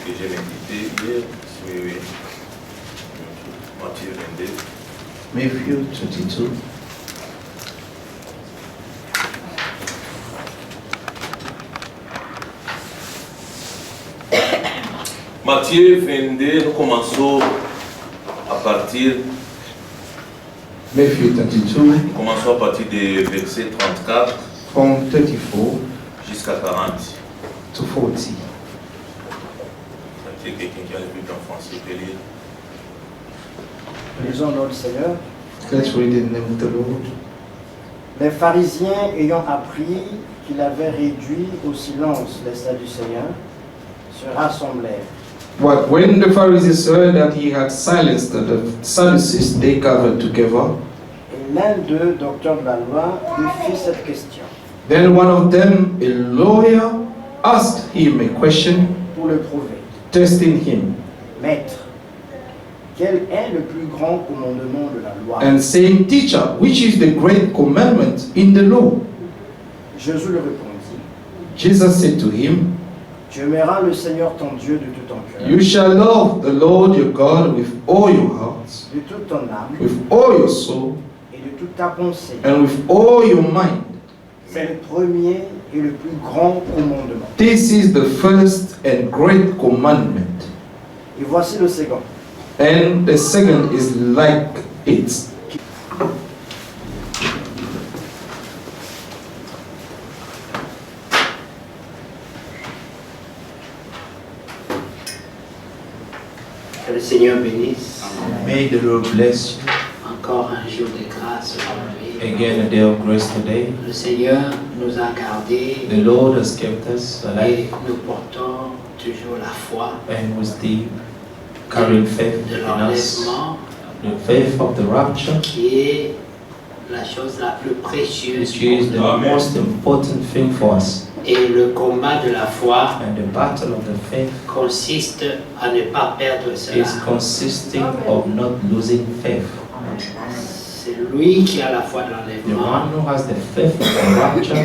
que j'ai médité hier. Oui. Matthieu 22. Matthew 22. Matthieu 22, nous commençons à partir. Matthew 22. Nous commençons à partir du verset 34 from 34 jusqu'à 40. to 40. C'est quelqu'un qui a le Bible en français peut lire. Lisons notre Seigneur. Let's read in the name of the Lord. Les pharisiens ayant appris qu'il avait réduit au silence les Sadducéens se rassemblèrent. But when the Pharisees heard that he had silenced the Sadducees, they gathered together. Et l'un d'eux, docteur de la loi, lui fit cette question Then one of them, a lawyer, asked him a question, pour le prouver. testing him, Maître, quel est le plus grand commandement de la loi? and saying, Teacher, which is the great commandment in the law? Jésus lui répondit, Jesus said to him, tu aimeras le Seigneur ton Dieu de tout ton cœur, You shall love the Lord your God with all your heart, de toute ton âme with all your soul, et de toute ta pensée. and with all your mind. C'est le premier et le plus grand commandement. This is the first and great commandment. Et voici le second. And the second is like it. Que le Seigneur bénisse. May the Lord bless you. Encore un jour de grâce aujourd'hui. Again, a day of grace today. Le Seigneur nous a gardés The Lord has kept us alive, et nous portons toujours la foi and we still carrying faith de in us. l'enlèvement The faith of the rapture, qui est la chose la plus précieuse. which is the Amen. most important thing for us. Et le combat de la foi And the battle of the faith consiste à ne pas perdre cela. is consisting of not losing faith. C'est lui qui a la foi de The l'enlèvement. one who has the faith of the rapture,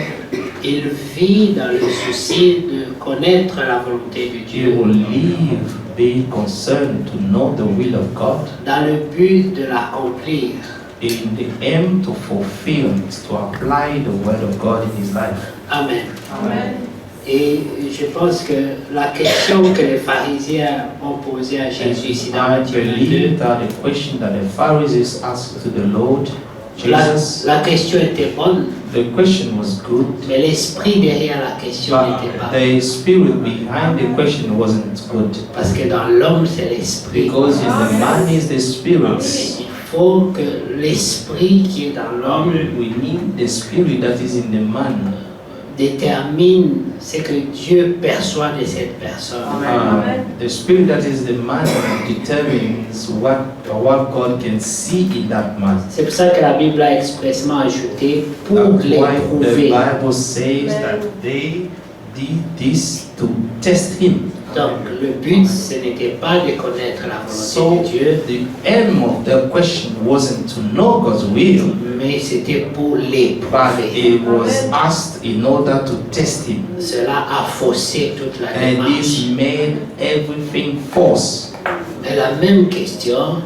Il vit dans le souci de connaître la volonté de he Dieu, will live being concerned to know the will of God, dans le but de l'accomplir. in the aim to fulfill it, to apply the word of God in his life. Amen. Et je pense que la question que les pharisiens ont posée à Jésus ici dans I Matthieu 22, believe that the question that the Pharisees asked to the Lord Jesus, la question était bonne, the question was good, mais l'esprit derrière la question n'était pas but bon. the spirit behind the question wasn't good. Parce que dans l'homme, c'est l'esprit. Because in the man is the spirit. Il faut que l'esprit qui est dans l'homme We need the spirit that is in the man. détermine ce que Dieu perçoit de cette personne. The spirit that is the man determines what God can see in that man. C'est pour ça que la Bible a expressement ajouté pour That's les why the prouver. Bible says that they did this to test him. Donc le but, ce n'était pas de connaître la volonté So de Dieu, the aim of the question wasn't to know God's will, mais c'était pour les but prouver. it was asked in order to test him. Cela a faussé toute la And this démarche. made everything false. Mais la même question,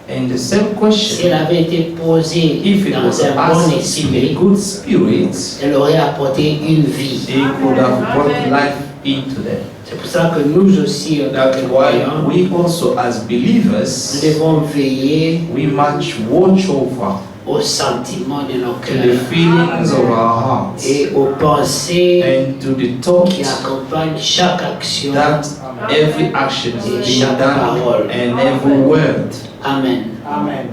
And the same si question, elle avait été posée if it dans was un bon asked in a esprit, good spirit, elle aurait apporté une vie. they could have brought life into them. C'est pour ça que nous aussi, en tant That's que why croyants, we also as nous believers, devons veiller we must watch over aux sentiments de nos to the cœurs feelings of our hearts et aux pensées and to the qui thoughts accompagnent chaque action. that every action is being done and every word. Amen. Amen.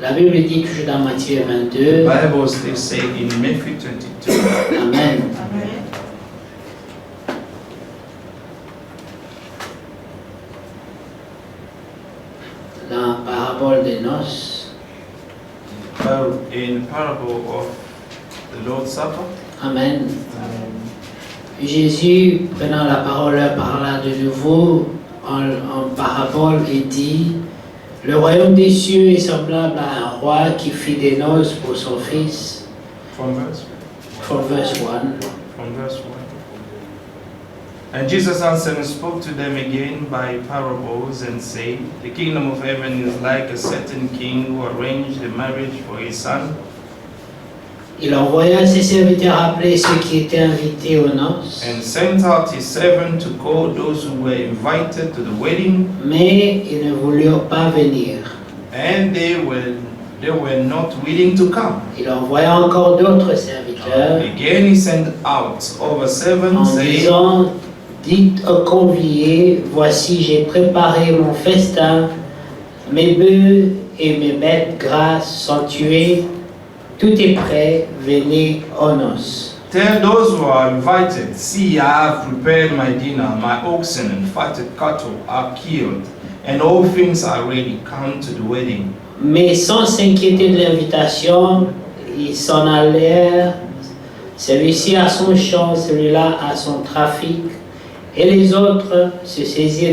La Bible dit toujours dans Matthieu The 22, Bible still says in Matthew 22, Amen. Dans la parabole des noces, in parable of the Lord's Supper, Amen. Jésus, prenant la parole, parla de nouveau en parabole et dit, le royaume des cieux est semblable à un roi qui fit des noces pour son fils. from verse From verse 1. from verse 1. And Jesus answered and spoke to them again by parables and said, The kingdom of heaven is like a certain king who arranged a marriage for his son. Il envoya ses serviteurs appeler ceux qui étaient invités aux noces, And sent out his servant to call those who were invited to the wedding, mais ils ne voulurent pas venir. and they were not willing to come. Il envoya encore d'autres serviteurs Again he sent out other en servants, saying, disant, dites aux conviés, voici j'ai préparé mon festin, mes bœufs et mes bêtes grasses sont tués, tout est prêt, venez aux noces. Tell those who are invited, see, I have prepared my dinner, my oxen and fatted cattle are killed, and all things are ready, come to the wedding. Mais sans s'inquiéter de l'invitation, ils s'en allèrent, celui-ci à son champ, celui-là à son trafic, et les autres se saisirent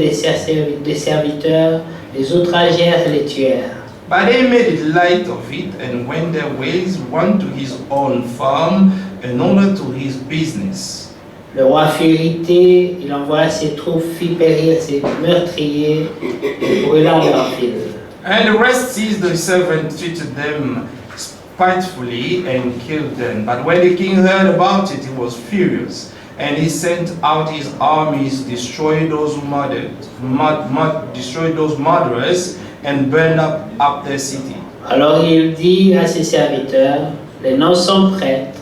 des serviteurs, les outragèrent et les tuèrent. But they made light of it and went their ways, one to his own farm, another to his business. Le roi fut irrité, il envoya ses troupes, fit périr ses meurtriers et brûla leurs villes. And the rest seized the servant, treated them spitefully, and killed them. But when the king heard about it, he was furious, and he sent out his armies, destroyed those who destroyed those murderers, and burned up their city. Alors il dit à ses serviteurs, les noces sont prêtes,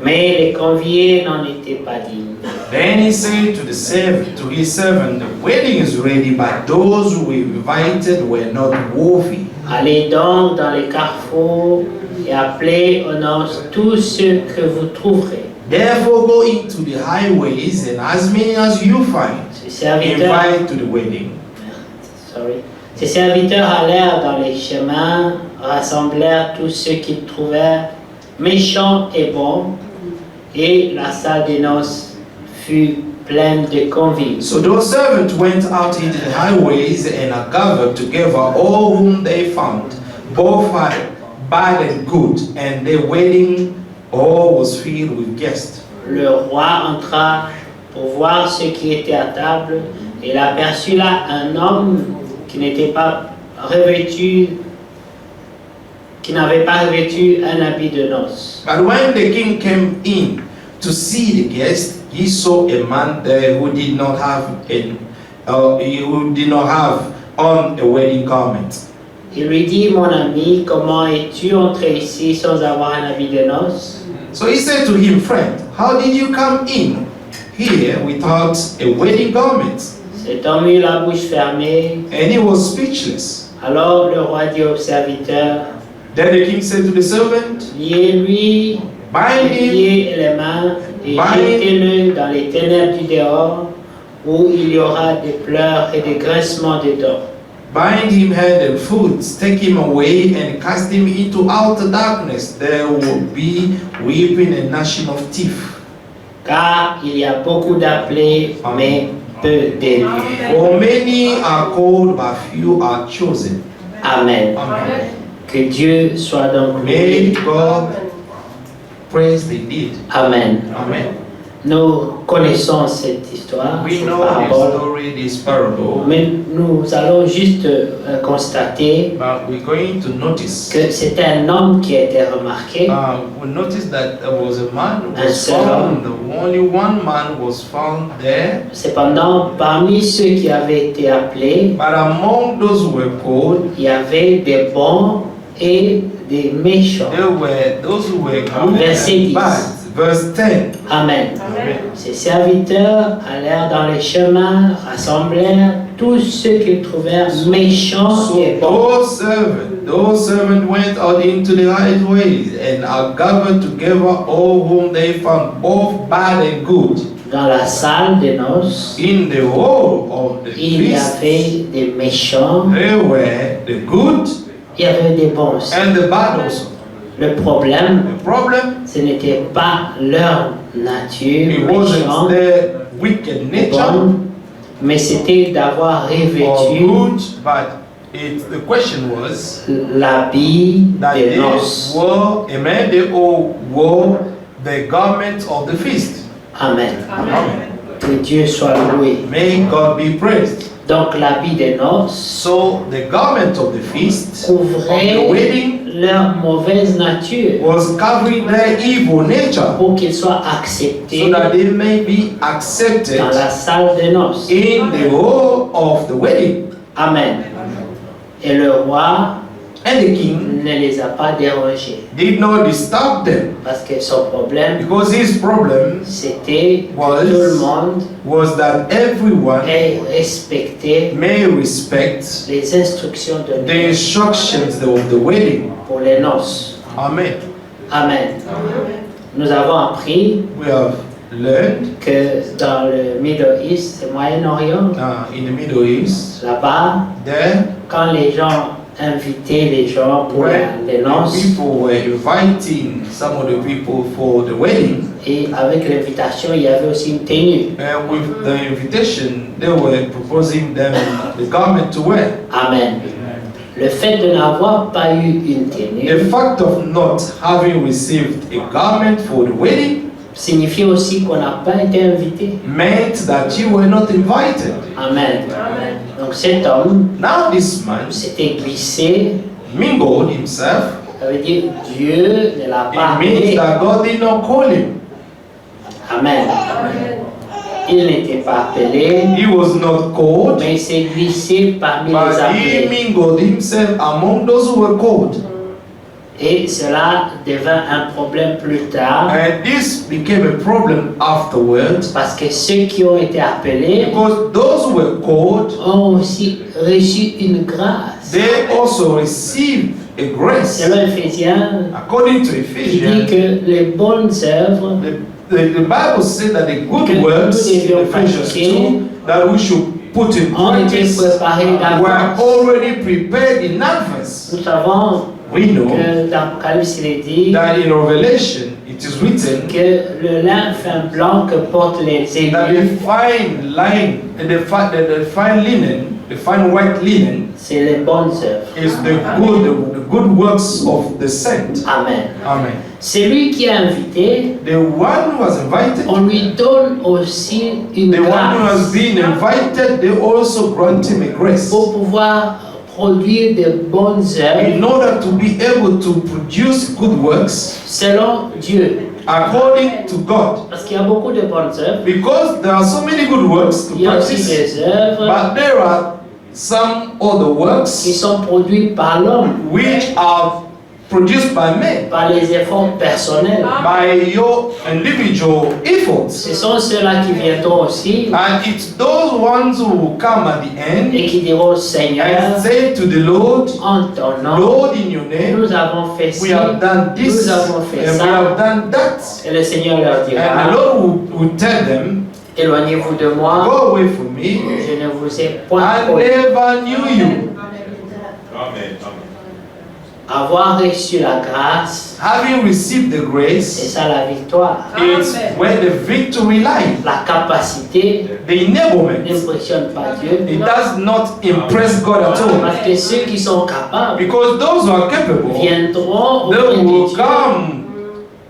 mais les conviés n'en étaient pas dignes. Then he said to his servant, the wedding is ready, but those who were invited were not worthy. Allez donc dans les carrefours et appelez aux noces tous ceux que vous trouverez. Therefore go into the highways, and as many as you find, Ses serviteurs, invite to the wedding. Ses serviteurs allèrent dans les chemins, rassemblèrent tous ceux qu'ils trouvèrent, méchants et bons, et la salle des noces fut pleine de convives. So those servants went out into the highways and gathered together all whom they found, both bad and good, and their wedding all was filled with guests. Le roi entra pour voir ceux qui étaient à table, et il aperçut là un homme qui n'était pas revêtu, qui n'avait pas revêtu un habit de noces. But when the king came in to see the guests, he saw a man there who did not have on a wedding garment. Il lui dit, mon ami, comment es-tu entré ici sans avoir un habit de noces? So he said to him, friend, how did you come in here without a wedding garment? Cet homme eut la bouche fermée. And he was speechless. Alors le roi dit au serviteur, Then the king said to the servant, liez-lui bind les him, pieds et les mains et Bind. jetez-le dans les ténèbres du dehors, où il y aura des pleurs et des grincements de dents. bind him hand and foot, take him away and cast him into outer darkness. There will be weeping and gnashing of teeth. Car il y a beaucoup d'appelés, mais peu d'élus. For many are called, but few are chosen. Amen. Amen. Que Dieu soit donc May loué. God praise the deed. Amen. Amen. Nous connaissons cette histoire, We cette know this parabole, story, this parable, mais nous allons juste constater but we're going to notice. que c'était un homme qui a été remarqué, We noticed that there was a man who Un was seul found. Only one man was found there. cependant parmi ceux qui avaient été appelés, But among those who were called, il y avait des bons et des méchants. there were those who were good Verset and 10. bad. Verse 10. Amen. Amen. Ses serviteurs allèrent dans les chemins, rassemblèrent tous ceux qu'ils trouvèrent méchants So et bons. those servants went out into the highways and are gathered together all whom they found, both bad and good. Dans la salle des noces, In the hall of the il y feast, avait des méchants, there were the good il y avait des bons. and the bad also. Le problème, The problem, ce n'était pas leur nature it méchante wasn't their wicked et nature bonne, mais c'était d'avoir or revêtu good, but the question was l'habit that des they noces. wore, they all wore the garment of the feast. Amen. Amen. Que Dieu soit loué. May God be praised. Donc l'habit des noces So the garment of the feast, of the couvrait wedding, leur mauvaise nature was covering their evil nature, pour qu'ils soient acceptés so that they may be dans accepted la salle des noces. in the hall of the wedding. Amen. Et le roi And the king ne les a pas dérangés did not disturb them, parce que son problème because his problem c'était que Was- tout le monde was that everyone ait respecté may respect les instructions de the Dieu instructions of the wedding. pour les noces. Amen. Amen. Nous avons appris We have learned que dans le Middle East, le Moyen-Orient, in the Middle East, là-bas, there quand les gens invitaient les gens pour when les the noces, people were inviting some of the people for the wedding, et avec l'invitation, il y avait aussi une tenue. and with the invitation, they were proposing them the garment to wear. Amen. Le fait de n'avoir pas eu une tenue The fact of not having received a garment for the wedding signifie aussi qu'on n'a pas été invité. meant that you were not invited. Amen. Donc cet homme Now this man s'était glissé, mingled himself. ça veut dire Dieu ne l'a pas It means appelé. that God did not call him. Amen. Il n'était pas appelé, He was not called, mais il s'est glissé parmi les but he appelés. mingled himself among those who were called. Et cela devint un problème plus tard, And this became a problem afterwards, parce que ceux qui ont été appelés because those who were called, ont aussi reçu une grâce. they also received a grace. Selon Éphésiens, According to il dit Ephesians, que les bonnes œuvres the Bible said that the good Que works nous in devions Ephesians pratiquer 2 that we should put in ont été practice préparés were d'avance. already prepared in advance. Nous savons We know que dans l'Apocalypse, il est dit that in Revelation it is written que le lin fin blanc que portent les that the élus, fine line, the fine linen, the fine white linen c'est les bonnes œuvres. is the good works of the saint. Amen. Amen. C'est lui qui a invité, The one who was invited, on lui donne aussi une the one who has grâce been invited, they also grant him a grace pour pouvoir produire de bonnes œuvres in order to be able to produce good works selon Dieu. according to God. Parce qu'il y a beaucoup de bonnes œuvres, Because there are so many good works to il y a aussi practice, des œuvres but there are some other qui works sont produites par l'homme, which are produced by men, par les efforts personnels. by your individual efforts. Ce sont ceux-là qui viendront aussi And it's those ones who will come at the end et qui diront Seigneur, and say to the Lord, en ton nom, Lord, in your name, nous avons fait ci, we have done this nous and avons fait we have ça. done that. Et le Seigneur leur And the dira, Lord will tell them, éloignez-vous de moi, go away from me, je ne vous ai point I connu. never knew you. Amen. Avoir reçu la grâce, Having received the c'est grace, ça la victoire. it's where the victory lies. La capacité The enablement, n'impressionne pas Dieu. it does not impress God at all. Parce que ceux qui sont capables Because those who are capable, viendront they auprès de will Dieu come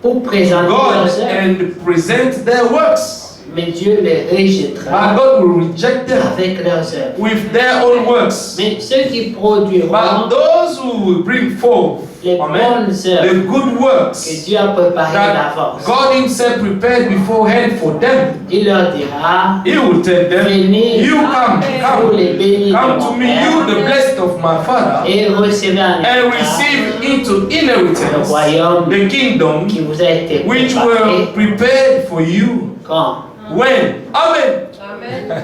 pour présenter God leurs œuvres. and present their works. Mais Dieu les But rejettera God will reject them avec leurs œuvres. with their own works. Mais ceux qui produiront But those who will bring forth, les amen, bonnes œuvres the good que works Dieu a préparées that d'avance, God Himself prepared beforehand for them, il leur dira, He will tell them, venez, you vous les bénis come de to mon me, you the Père, blessed of my Father, et recevez en and héritage receive into le inheritance royaume the kingdom qui vous a été which préparé. were prepared for you. Quand? When? Amen.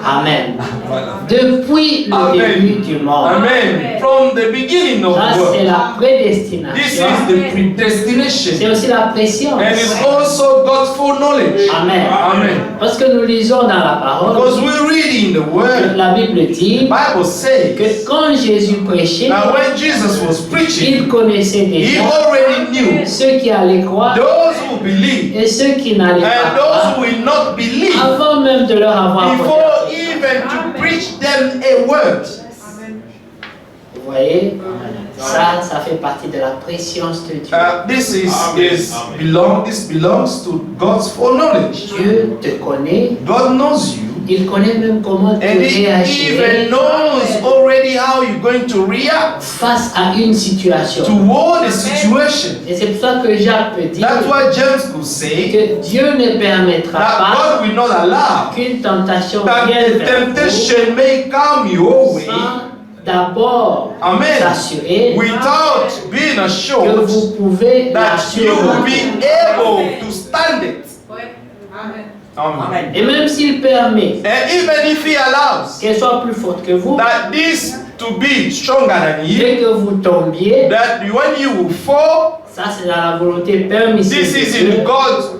Amen. Depuis le Amen. début du monde. Amen. From the beginning of Ça, the c'est world. la This prédestination. is the C'est predestination. aussi la préscience. And it's also God's foreknowledge. Amen. Amen. Parce que nous lisons dans la parole, Because we read in the que word, la Bible the dit Bible says que quand Jésus prêchait, that when Jesus was preaching, il connaissait he déjà already knew ceux qui allaient croire those who believe et ceux qui n'allaient and pas those croire who will not believe avant même de leur avoir before prêché. even to preach them a word. Vous voyez? Ça fait partie de la préscience de Dieu. This belongs to God's foreknowledge. Dieu te connaît. God knows you. Il connaît même comment tu And He réagis even knows already how you're going to react face à une situation. toward a situation. Et c'est pour ça que Jacques peut dire That's why James could say que Dieu ne permettra that pas God will not allow qu'une tentation that vienne the vers vous temptation may come your way sans d'abord Amen. s'assurer without being que assured vous pouvez that l'assurer. you will be able to stand it. Amen. Et même s'il permet And even if He allows qu'elle soit plus forte que vous that this to be stronger than you, et que vous tombiez, that when you will fall, ça c'est dans la volonté permissive this is de Dieu. in God's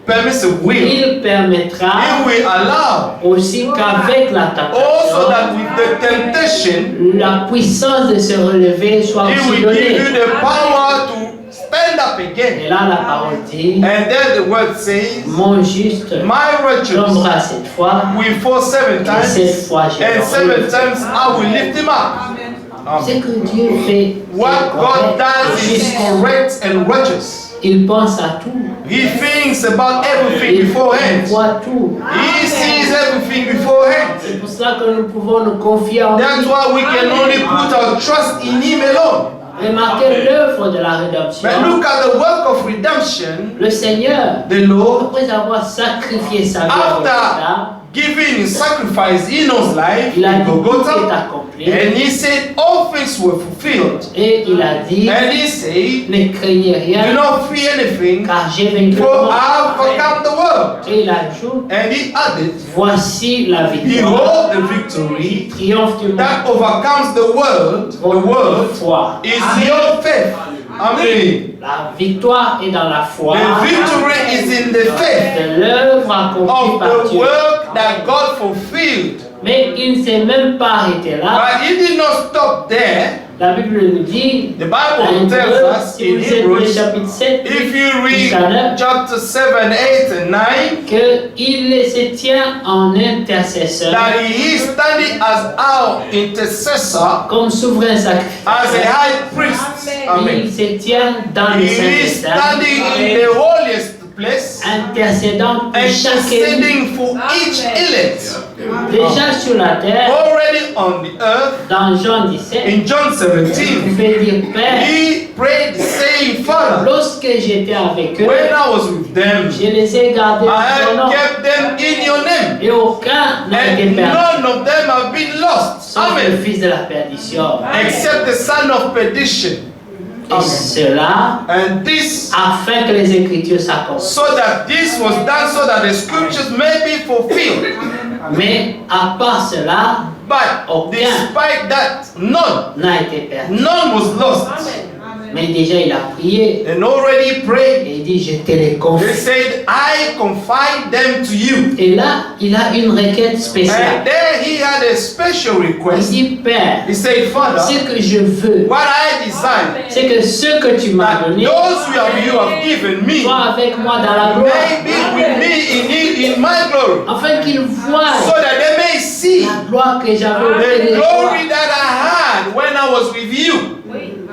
permissive will. Il permettra He will allow aussi qu'avec la also tentation, that with the temptation, la puissance de se relever soit He aussi will give you donnée. the power to stand up again. Et là, la parole dit, And then the word says, mon juste my righteous tombera 7 fois, will fall 7 et times, 7 fois je and le 7 relèverai. times I will lift him up. Ce que Dieu fait, What c'est God correct, does is juste. correct and righteous. Il pense à tout, He thinks about everything il beforehand. voit tout. He sees everything beforehand. C'est pour cela que nous pouvons nous confier en That's lui. why we can only put our trust in Him alone. Remarquez l'œuvre de la rédemption. But look at the work of redemption. Le Seigneur, The Lord, après avoir sacrifié sa vie à Golgotha, after giving His sacrifice in His life il a in dit tout est Golgotha, accompli. and He said all things were fulfilled. Et il a dit, And He said, ne craignez do rien, not fear anything, car j'ai vaincu le for monde. I have overcome the world. Et il ajoute, And He added, voici la victoire, behold the victory triomphe du monde. that overcomes the world. The world Foi. is your faith. Amen. La victoire est dans la foi The victory is in the faith de l'œuvre accomplie of par the Dieu. work that God fulfilled. Mais il ne s'est même pas arrêté là. But He did not stop there. La Bible nous dit, The en Bible tells Hébreux, us si in vous êtes le Hebrews, chapitre 7, if you jusqu'à read 9, chapter 7, 8, and 9, qu'il se tient en intercesseur that He is standing as our intercessor, comme souverain as a sacrificateur. high priest. Amen. Il se tient dans le He is Saint-Esprit, standing in the holiest place, intercédant pour chaque élu. interceding for each elect. Déjà sur la terre, Already on the earth, dans Jean 17, in John il 17, pouvait dire, Père, He prayed saying, Father, lorsque j'étais avec eux, when I was with them, je les ai gardés I en ton nom, have kept them in your name, et aucun n'a été and perdu, none of them have been lost. sauf le Amen. fils de la perdition. Except the son of perdition. Et cela, And this, afin que les Écritures s'accomplissent. so that this was done so that the scriptures may be fulfilled. Mais à part cela, But despite that, none n'a été perdu. was lost. Mais déjà, il a prié And already prayed. et il dit, je te les They confie. said, I confide them to you. Et là, il a une requête spéciale. And there he had a special Il request. dit, Père, He said, Father, ce que je veux, what I desire, c'est que ce que tu m'as that donné those you have given me soit avec moi dans la gloire, may be with me in my glory, afin qu'ils voient so that they may see la gloire que j'avais the auprès de toi. glory that I had when I was with you.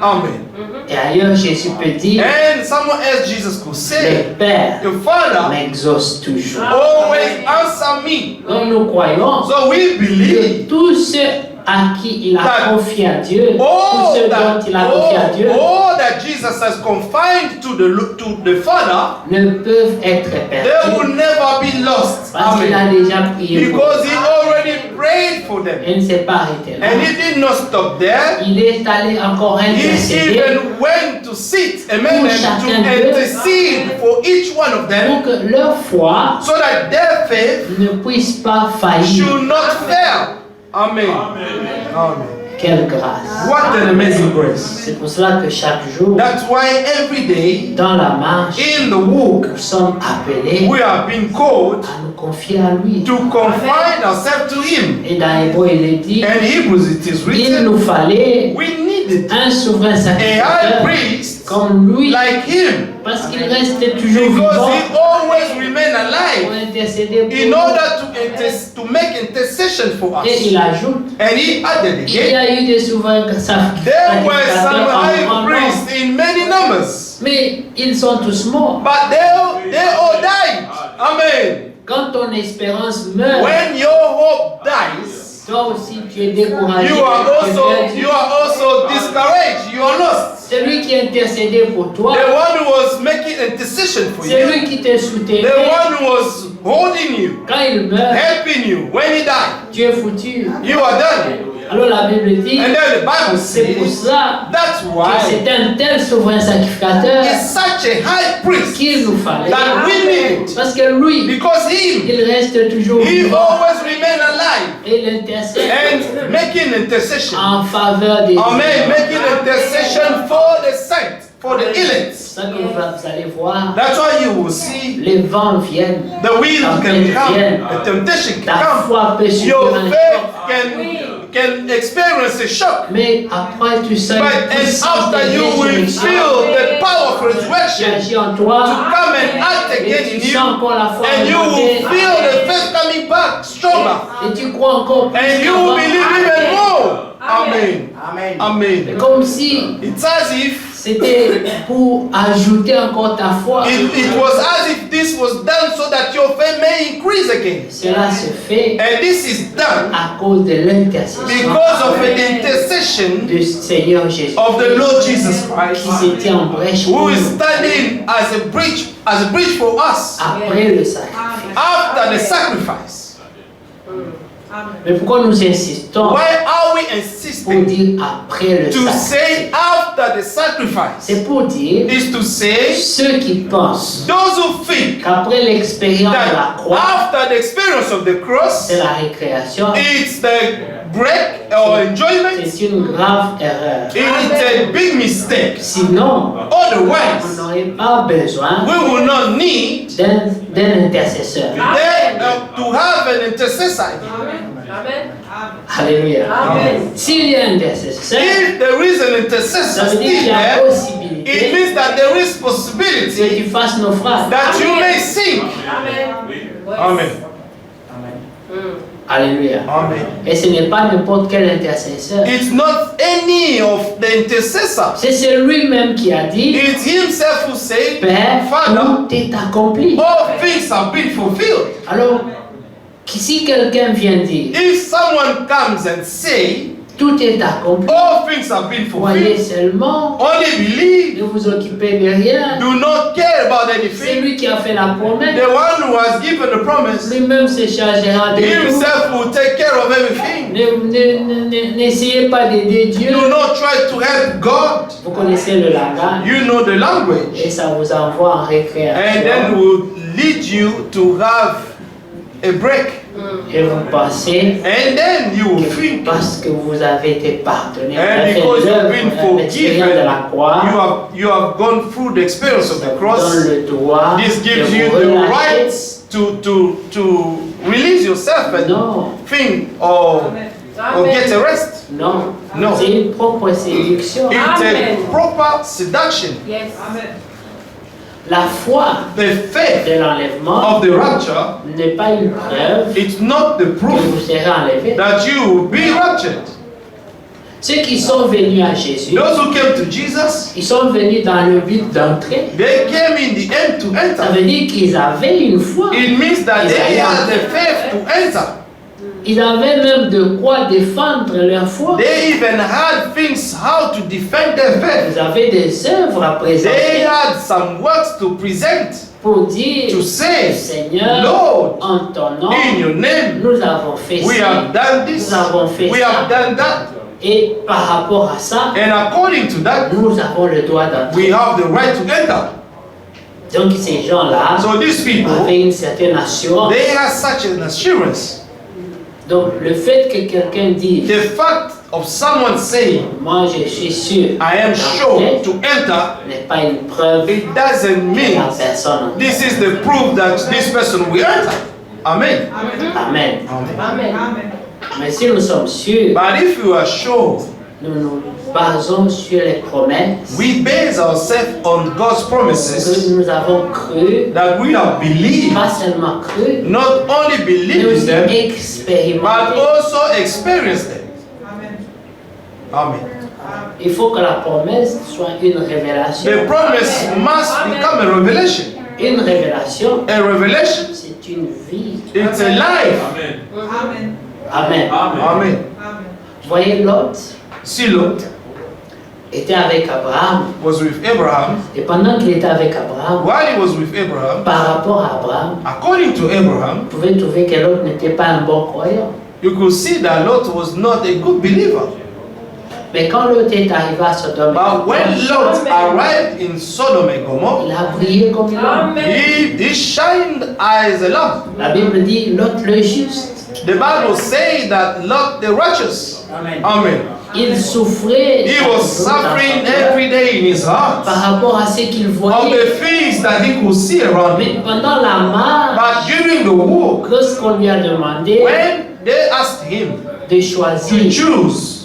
Amen. Et ailleurs, Jésus peut dire, And someone else, Jesus could say, le Père the Father m'exauce toujours. always answer me. Donc nous croyons So we que believe tous ceux à qui il a that confié à Dieu, tous ceux dont il a confié à Dieu, all that Jesus has confined to the Father, ne peuvent être they perdus will never be lost. parce qu'il a Amen. déjà prié pour Because he already prayed for them. eux. Il ne s'est pas arrêté là. And he did not stop there. Il est allé encore He intercéder even went to sit, amen, Pour and chacun to d'eux. intercede for each one of them, pour que leur foi so that their faith ne puisse pas faillir. should not fail. Amen. Amen. Quelle grâce! What an amazing grace. C'est pour cela que chaque jour, That's why every day dans la marche, in the walk, nous sommes appelés we are being called à nous confier à lui. to confine ourselves to Him. Et dans Hébreux, il est dit, And Hebrews it is il written, nous fallait we needed un souverain a high sacrificateur priest comme lui, like Him, parce qu'il restait toujours because vivant He always remained pour alive intercéder pour in nous. order to to make intercession for Et us. il ajoute, And he added il y again, a eu des souverains there were some sacrificateurs en high grand nombre, priests in many numbers, mais ils sont tous morts. but they all died. Amen. Quand ton espérance meurt, When your hope dies, toi aussi tu es découragé. you are tu es perdu. also discouraged. You are lost. Celui qui intercédait pour toi, The one who was making intercession for c'est you, lui qui te soutenait. the one who was holding you, Quand il meurt, helping you, when he died, tu es foutu. you are done. Alors la Bible dit, And then the Bible c'est pour says ça that's que why c'est un tel souverain sacrificateur he's such a high priest qu'il nous fallait. that we need, Parce que lui, because him, il reste toujours he vivant always remain alive et il intercède and making intercession. en faveur des Amen. Making intercession for the saints, for the elect. C'est ça que vous allez voir. That's why you will see Les vents viennent. the wind can come, the temptation can Ta come. foi peut Your subir un faith choc. can experience a shock. Mais après tu sens But la and puissance de after you will résurrection feel the power of qui resurrection agit en to toi. come and act Et again tu in sens you, encore la foi and you remonter. will feel the faith coming back stronger, Et tu crois encore plus and you qu'avant. will believe even more. Amen. Amen. C'est Amen. comme si It's as if c'était pour ajouter encore ta foi. it was as if this was done so that your faith may increase again. Cela se fait And this is done à cause de l'intercession because of an intercession du Seigneur Jésus of the Lord Jesus qui Christ, s'était en brèche pour who is nous standing as a bridge for us après le sacrifice. after the sacrifice. Mais pourquoi nous insistons Why are we pour insisting dire après le to sacrifice? say after the sacrifice? C'est pour dire Is to say ceux qui pensent those who think qu'après l'expérience de la that croix, after the experience of the cross, c'est la récréation, it's the break or enjoyment. c'est une grave erreur. It's a big mistake. Sinon, on Otherwise, n'aurait pas besoin we will not need d'un intercesseur. to have an intercessor. Alléluia. Amen. S'il y a un intercesseur, If there is an ça intercessor veut still dire qu'il y a there, it possibilité means that there is que possibility tu fasses naufrage. that you may sink. Amen. Alléluia. Amen. Et ce n'est pas n'importe quel intercesseur. It's not any of the intercessors. C'est celui-même qui a dit, It's himself who said, Père, Father, tout est accompli. all things have been fulfilled. Alors, si quelqu'un vient dire, If someone comes and say, tout est accompli, all things have been croyez fulfilled, seulement, only believe, ne vous occupez de rien. do not care about C'est anything. lui qui a fait la promesse. The one who has given the promise, Lui-même se chargera de tout. himself will take care of everything. N'essayez pas d'aider Dieu. Do not try to help God. Vous connaissez le langage You know the language. et ça vous envoie en And then récréation. will lead you to have a break. Et vous pensez, And then you will think, parce que vous avez été pardonné, vous and avez fait because you've been l'œuvre, l'expérience forgiven, de la croix, you have gone through the experience of ça the vous cross. donne le droit This de gives you vous the relâcher. right to release yourself and Non, think or get a rest. non, No. c'est une propre séduction. It's a proper seduction. Yes. La foi The faith de l'enlèvement of the rapture, n'est pas une preuve it's not the que proof vous serez enlevé. that you will be raptured. Ceux qui sont venus à Jésus, Those who came to Jesus, ils sont venus dans le but d'entrer. they came in the end to Ça enter. veut dire qu'ils avaient une foi. It means that they had the faith to enter. Ils avaient même de quoi défendre leur foi. They even had things how to defend their faith. Ils avaient des œuvres à They présenter had some works to present, pour dire, to say, Seigneur, Lord, en ton nom, in your name, nous avons fait we ça. have done this, Nous avons fait we ça. have done that. Et par rapport à ça, And according to that, nous avons le droit d'entrer. we have the right to enter. Donc ces gens-là So these people, avaient une certaine assurance. they have such an assurance. Donc le fait que quelqu'un dise, The fact of someone saying, moi je suis sûr, I am sure to enter, n'est pas une preuve it doesn't que mean la personne. this is the proof that this person will enter. Amen. Amen. Amen. Mais si nous sommes sûrs But if you are sure nous nous basons sur les promesses We base ourselves on God's que promises nous avons cru, that we have believed, pas seulement cru, not only mais believe in aussi them, but expérimenté. also experience them. Amen. Il faut que la promesse soit une révélation. The promise must become a revelation. Une révélation, A revelation. c'est une vie. It's a life. Amen. Amen. Amen. Voyez, Lot See, Lot était avec Abraham. was with Abraham. Et pendant qu'il était avec Abraham, While he was with Abraham, par rapport à Abraham, according to Abraham, vous pouvez trouver que Lot n'était pas un bon croyant. you could see that Lot was not a good believer. Mais quand Lot est arrivé à Sodome, But when Lot arrived in Sodom and Gomorrah, il a brillé comme l'homme. he shined as a lamp. La Bible dit Lot le juste. The Bible says that Lot the righteous. Amen. Il souffrait He was suffering every day in his heart par rapport à ce qu'il of voyait. the things that he could see around him. Mais pendant la marche, But during the walk, lorsqu'on lui a demandé when they asked him de to choisir, choose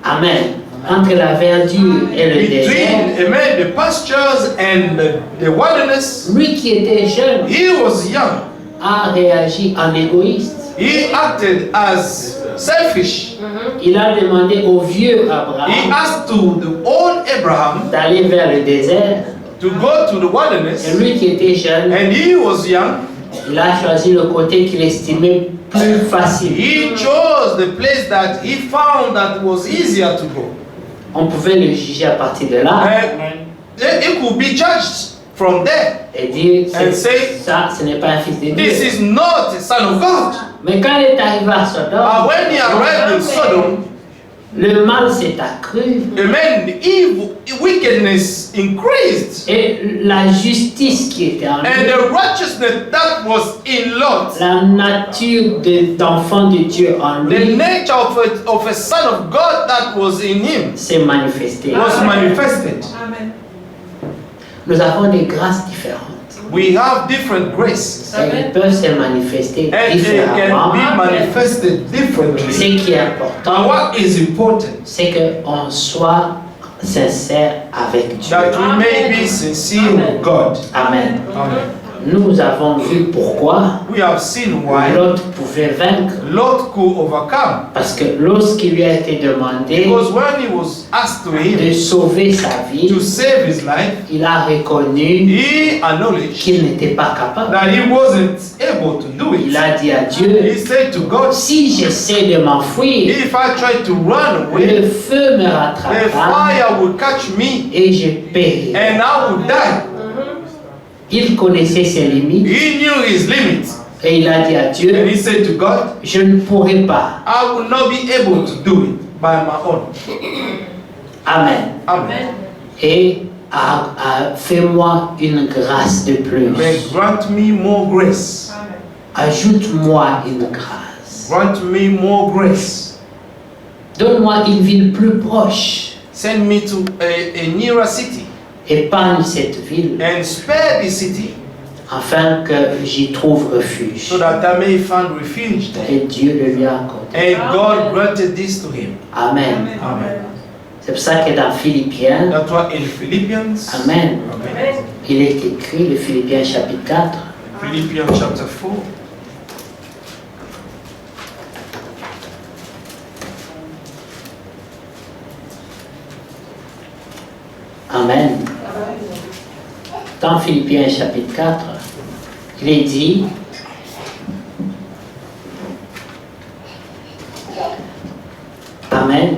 Amen, entre la verdure et le désert, between the pastures and the wilderness, lui qui était jeune he was young. a réagi en égoïste. He acted as selfish. Il a demandé au vieux He Abraham asked to the old Abraham d'aller vers le désert. to go to the Et wilderness, lui qui était jeune, and he was young. il a choisi le côté qu'il estimait plus facile. He chose the place that he found that was easier to go. On pouvait le juger à partir de là And he could be judged from there. et dire And say, ça, ce n'est pas un fils de This Dieu. is not a son of God. Mais quand il est arrivé à Sodome, But when he arrived in Sodom, le mal s'est accru amen, the evil, wickedness increased. et la justice qui était en And lui, the righteousness that was in Lot, la nature d'enfant de Dieu en the lui nature of a son of God that was in him, s'est manifestée. was manifested. Nous avons des grâces différentes. We have different graces, Et elles peuvent se manifester and it can différemment. be manifested Ce differently. qui est And important, what is important? c'est qu'on soit sincère avec Dieu. That we may be sincere with God. Amen. Amen. Nous avons vu pourquoi We have seen why Lot pouvait vaincre. Lot could overcome. Parce que lorsqu'il lui a été demandé Because when he was asked to de him sauver sa vie, to save his life, il a reconnu he acknowledged qu'il n'était pas capable. that he wasn't able to do Il it. a dit à He Dieu, said to God, si j'essaie de m'enfuir, if I try to run le away, feu me the rattrapera fire will catch me et je péris. and I will die. Il connaissait ses limites He knew his limits. et il a dit à And Dieu, he said to God, je ne pourrai pas. I will not be able to do it by my own. Amen. Amen. Et fais-moi une grâce de plus. May grant me more grace. Ajoute-moi une grâce. Grant me more grace. Donne-moi une ville plus proche. Send me to a nearer city Épargne cette ville and spare the city afin que j'y trouve refuge. so that I may find refuge there. Et Dieu le lui a accordé. And God granted this to him. Amen. Amen. C'est pour ça que dans Philippiens, That's why in Philippians, Amen, Amen. il est écrit, le Philippiens chapitre 4, Philippians chapter 4, Amen. Dans Philippiens chapitre 4, il est dit, Amen,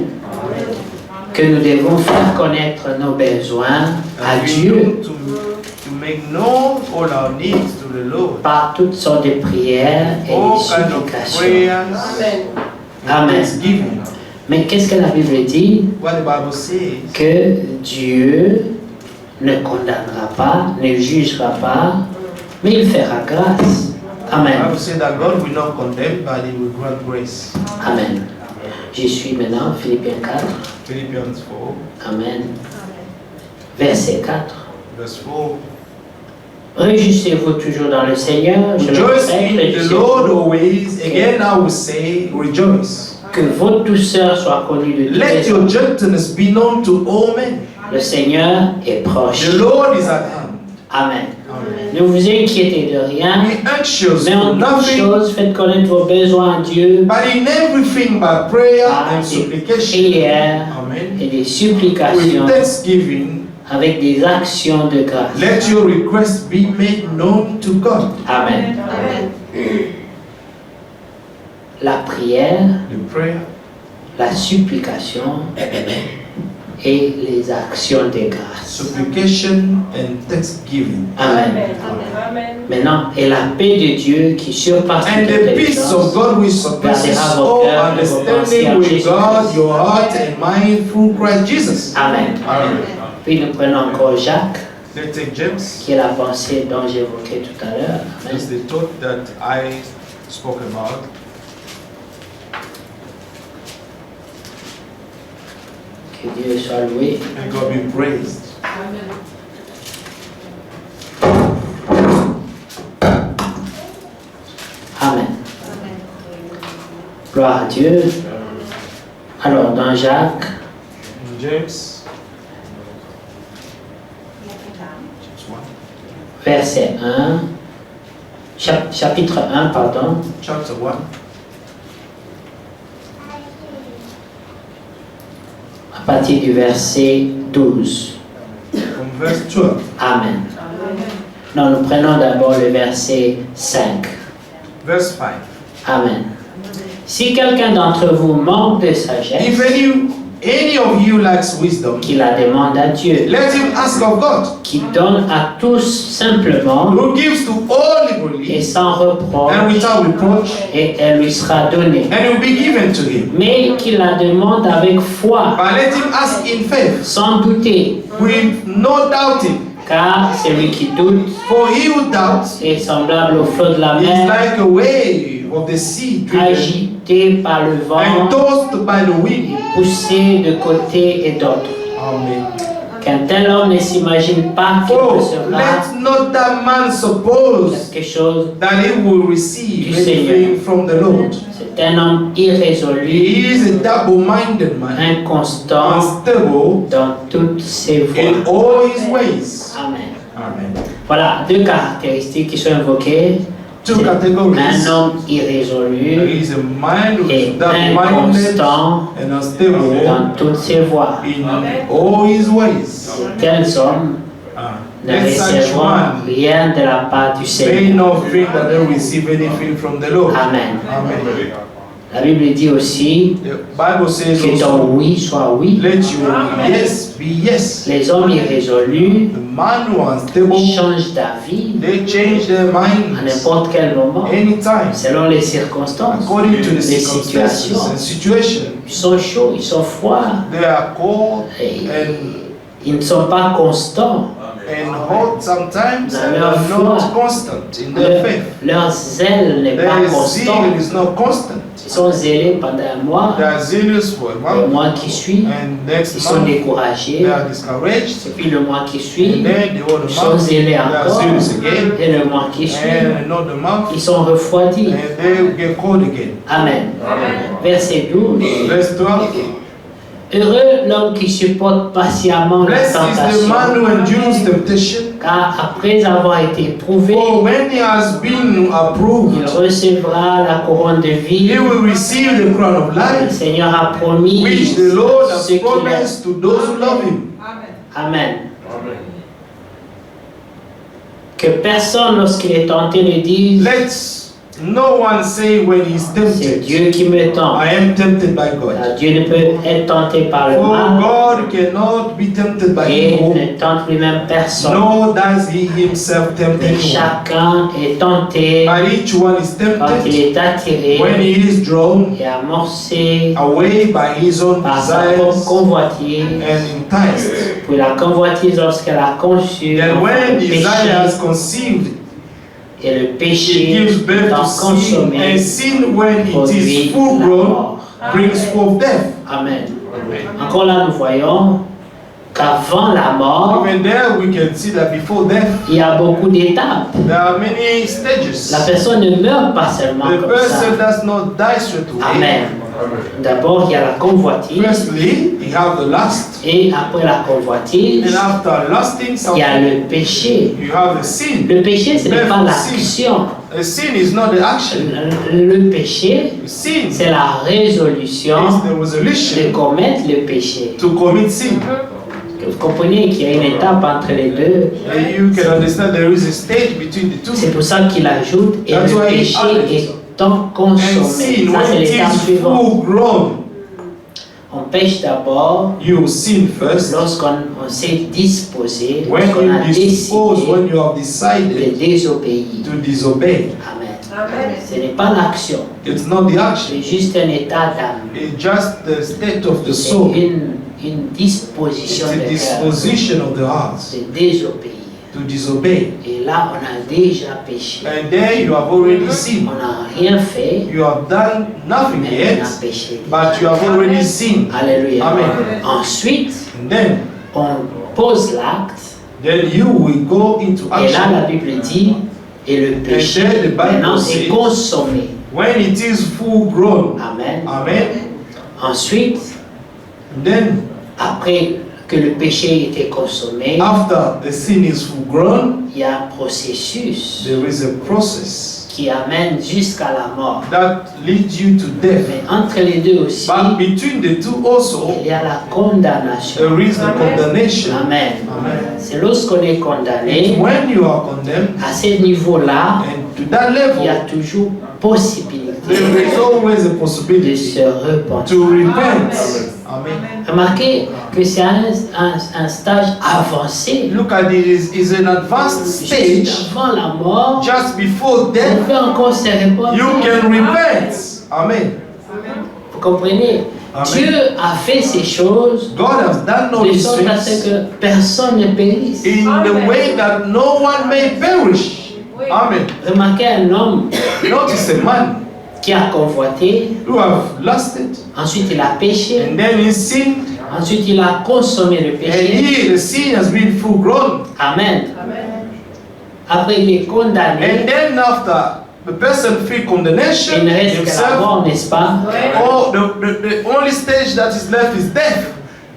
que nous devons faire connaître nos besoins à and we Dieu need to make known all our needs to the Lord. par toutes sortes de prières et de All kinds of supplications. prayers and Amen. thanksgiving. Mais qu'est-ce que la Bible dit? What the Bible says, Que Dieu ne condamnera pas, ne jugera pas, mais il fera grâce. the Amen. Bible says that God will not condemn, but He will grant grace. Amen. J'y suis maintenant, Philippiens 4. Philippians 4, Amen. Verset 4. verse 4. Réjouissez-vous toujours dans le Seigneur. Je le Rejoice répète, in the réjouissez-vous. Lord always. Again, I will say, rejoice. Que votre douceur soit connue de tous Let les your hommes. gentleness be known to all men. Le Seigneur est proche. The Lord is at hand. Amen. Amen. Ne vous inquiétez de rien, Be anxious mais for en toute nothing, chose, faites connaître vos besoins à Dieu but in everything by prayer par and des supplication. prières Amen. et des With supplications thanksgiving, avec des actions de grâce. let your requests be made known to God. Amen. La prière, The prayer, la supplication et les actions de grâce. supplication, and thanksgiving. Amen. Maintenant, et la paix de Dieu qui surpasse And toute the peace of intelligence God which surpasses gardera vos all cœurs et vos pensées understanding en will Jésus guard Christ. your heart and mind through Christ Jesus. Amen. Amen. Puis nous prenons encore Jacques, Let's take James. qui est la pensée dont j'évoquais tout à l'heure. Amen. That's the thought that I spoke about. Que Dieu soit loué. And God be praised. Amen. Gloire à Dieu. Alors, dans Jacques, In James, James 1, verset 1, chapitre 1, pardon, chapter 1, à partir du verset 12. from verse 12. Amen. Non, nous prenons d'abord le verset 5. Verse 5. Amen. Si quelqu'un d'entre vous manque de sagesse, If any of you lacks wisdom, qu'il la demande à Dieu, let him ask of God, qui donne à tous simplement who gives to all et liberally sans and reproche, without reproach, et elle lui sera donnée. and it will be given to him. Mais qu'il la demande avec foi, But let him ask in faith, sans douter, with no doubting. car celui qui doute For he who doubts est semblable au flot de la is mer, like a wave of the sea driven agité par le vent, and tossed by the wind. poussé de côté et d'autre. Amen. Qu'un tel homme ne s'imagine pas qu'il Oh, recevra let not that man suppose quelque chose. that he will receive Du Seigneur. anything from the Lord. C'est un homme irrésolu, He is a double-minded man, inconstant unstable dans toutes ses voies. in all his ways. Amen. Amen. Voilà deux caractéristiques qui sont invoquées. Two C'est categories. un homme There irrésolu is a mind who et is double-minded inconstant and unstable dans toutes ses voies. in all his ways. Tels hommes ne Let such recevront one rien de la part du may Seigneur. not think that they receive anything from the Lord. Amen. Amen. La Bible dit aussi The Bible says que ton also, oui soit oui. let your yes be yes. Les hommes irrésolus The man who are unstable, changent d'avis they change their à minds n'importe quel moment, anytime, selon les circonstances. according to the Les circumstances situations. and situation. Ils sont chauds, ils sont froids, They are cold et and ils ne sont pas constants. hot sometimes Dans and leur are not foi. constant in their faith. Leur zèle n'est pas Their constant. zeal is not constant. Ils sont zélés pendant un mois, They are zealous for a le month, mois qui suit, and next ils sont month découragés, they are discouraged, et puis le mois qui and suit, then the other ils sont month zélés they are encore, zealous again, et le mois qui suit, and another month ils sont refroidis. and they get cold again. Amen. Verset 12. Verse 12. Heureux l'homme qui supporte patiemment la Blessed is the man tentation, who endures temptation, car après avoir été éprouvé, for when he has been il approved, recevra la couronne de vie. he will receive the crown of Le life, Seigneur a promis which the Lord has ceux qui l'aiment. promised to those who love him. Amen. Que personne, lorsqu'il est tenté, ne dise Let no one say when he is c'est tempted, Dieu qui me tente. I am tempted by God. Car Dieu ne peut être tenté par le For mal God cannot be tempted by et evil, ne tente lui-même personne. nor does he himself tempt Mais anyone. chacun est tenté But each one is quand il tempted est attiré when he is drawn et amorcé away by his own par sa propre desires convoitise. and enticed. Puis la convoitise, lorsqu'elle a conçu, Then enfin, when le desire péché, has conceived, et le it péché gives birth étant to sin, consommé and sin, when it produit is full la grown, mort. brings forth death. Amen. Encore là, nous voyons qu'avant la mort, Even there, we can see that before death, il y a beaucoup d'étapes. there are many stages. La personne ne meurt pas seulement The comme person ça. does not die straight away. Amen. D'abord, il y a la convoitise. Firstly, you have the lust. Et après la convoitise, And after lusting il y a something, le péché. you have the sin. Le péché, ce n'est pas l'action. A sin is not the action. Le péché, The sin c'est la résolution is the de resolution commettre le péché. to commit sin. Vous comprenez qu'il y a une étape entre les deux. And you can understand there is a stage between the two. C'est pour ça qu'il ajoute et That's le why he péché added. étant And consommé. sin, Ça, c'est when it l'étape is suivante. full grown, On pêche d'abord you sin first. lorsqu'on s'est disposé, When lorsqu'on a you dispose, décidé when you have de decided désobéir. to disobey, Amen. Ce n'est pas l'action, it's not the action. c'est juste un état d'âme. It's just the state of the C'est soul. une disposition It's a de cœur disposition of the heart de désobéir. to disobey. Et là, on a déjà péché. And there you have already sinned. On n'a rien fait, You have done nothing mais on yet, a péché. but you have already sinned. Alléluia. Amen. Ensuite, And then on pose l'acte. you will go into Et là, action. la Bible dit, et le péché then the Bible maintenant est says- consommé. When it is full grown. Amen. Amen. Ensuite, Then après que le péché était consommé, after the sin is full grown, il y a un processus there is a process qui amène jusqu'à la mort. that leads you to death. Mais entre les deux aussi, But between the two also, il y a la condamnation. there is the condemnation. Amen. Amen. C'est lorsqu'on est condamné, When you are condemned, à ce niveau-là, and to that il y level, a toujours possibilité there is always a de possibility se repentir. to repent. Amen. Remarquez que c'est un stage avancé. Look at it, it's an advanced stage. Juste avant la mort, Just before on death, peut encore se repentir. you can repent. Amen. Vous comprenez? Amen. Dieu a fait ces choses God has done all de these sorte à ce things que personne ne périsse. in the way that no one may perish. Amen. Remarquez un homme Notice a man qui a convoité, who have lusted, ensuite il a péché, and then he sinned, ensuite il a consommé le and péché. the sin has been full grown. Amen. Après il est And condamné, then after the person feel condemnation il ne reste que la himself, mort, n'est-ce pas? the only stage that is left is death.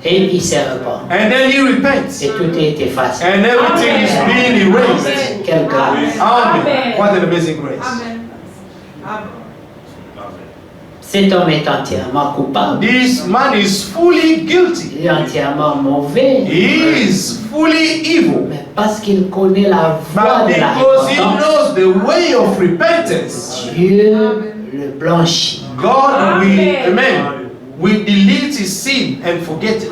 Et il se repent. And then he repents. Et tout est effacé. And everything is being erased. Quelle grâce. Amen. What an amazing grace. Cet homme est entièrement coupable. This man is fully guilty. Il est entièrement mauvais. He is fully evil. Mais parce qu'il connaît la voie But de la because he repentance, knows the way of repentance, Dieu le blanchit. God will delete his sin and forget it.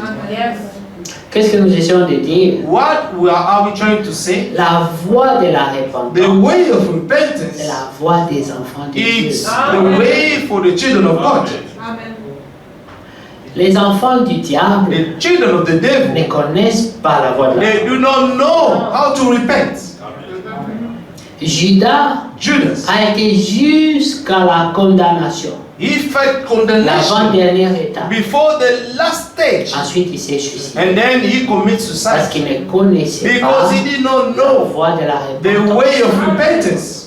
Qu'est-ce que nous essayons de dire? What are we trying to say? La voie de la The repentance, way of c'est repentance la voie des enfants de Dieu. is the way for the children of God. Les enfants du diable The children of the ne devil, connaissent pas la voie de la they repentance. do not know how to repent. Judas Judas, a été jusqu'à la condamnation, he felt condemnation l'avant-dernière étape. before the last stage, Ensuite, il s'est suicidé and then he commits parce suicide qu'il ne connaissait pas because he did not la know voie de la the repentance. way of repentance.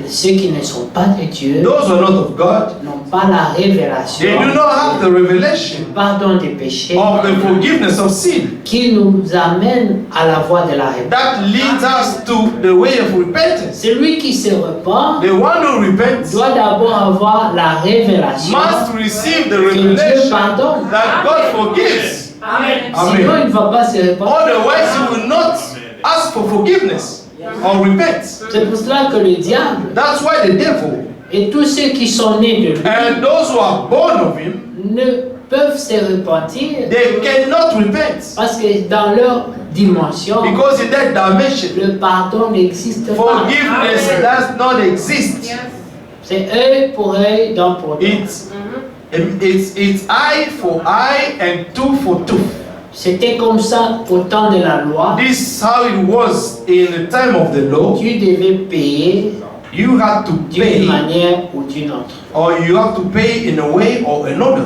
Ceux qui ne sont pas de Dieu Those who are not of God, n'ont pas la révélation they do not have the revelation du pardon des péchés of the forgiveness of sin qui nous amène à la voie de la repentance. that leads us to the way of repentance. Celui qui se repent The one who repents doit d'abord avoir la révélation. must receive the Que Dieu revelation pardonne. that God forgives. Sinon, Amen. il ne va pas se répandre. Otherwise, he will not ask for forgiveness or repent. C'est pour cela que le diable That's why the devil et tous ceux qui sont nés de lui and those who are born of him, ne peuvent se repentir they cannot repent parce que dans leur dimension, because in that dimension, le pardon n'existe pas. forgiveness does not exist. C'est œil pour œil, dent pour dent. It's eye for eye and tooth for tooth. C'était comme ça au temps de la loi. This is how it was in the time of the law. Tu devais payer You had to d'une pay, manière ou d'une autre. or you have to pay in a way or another.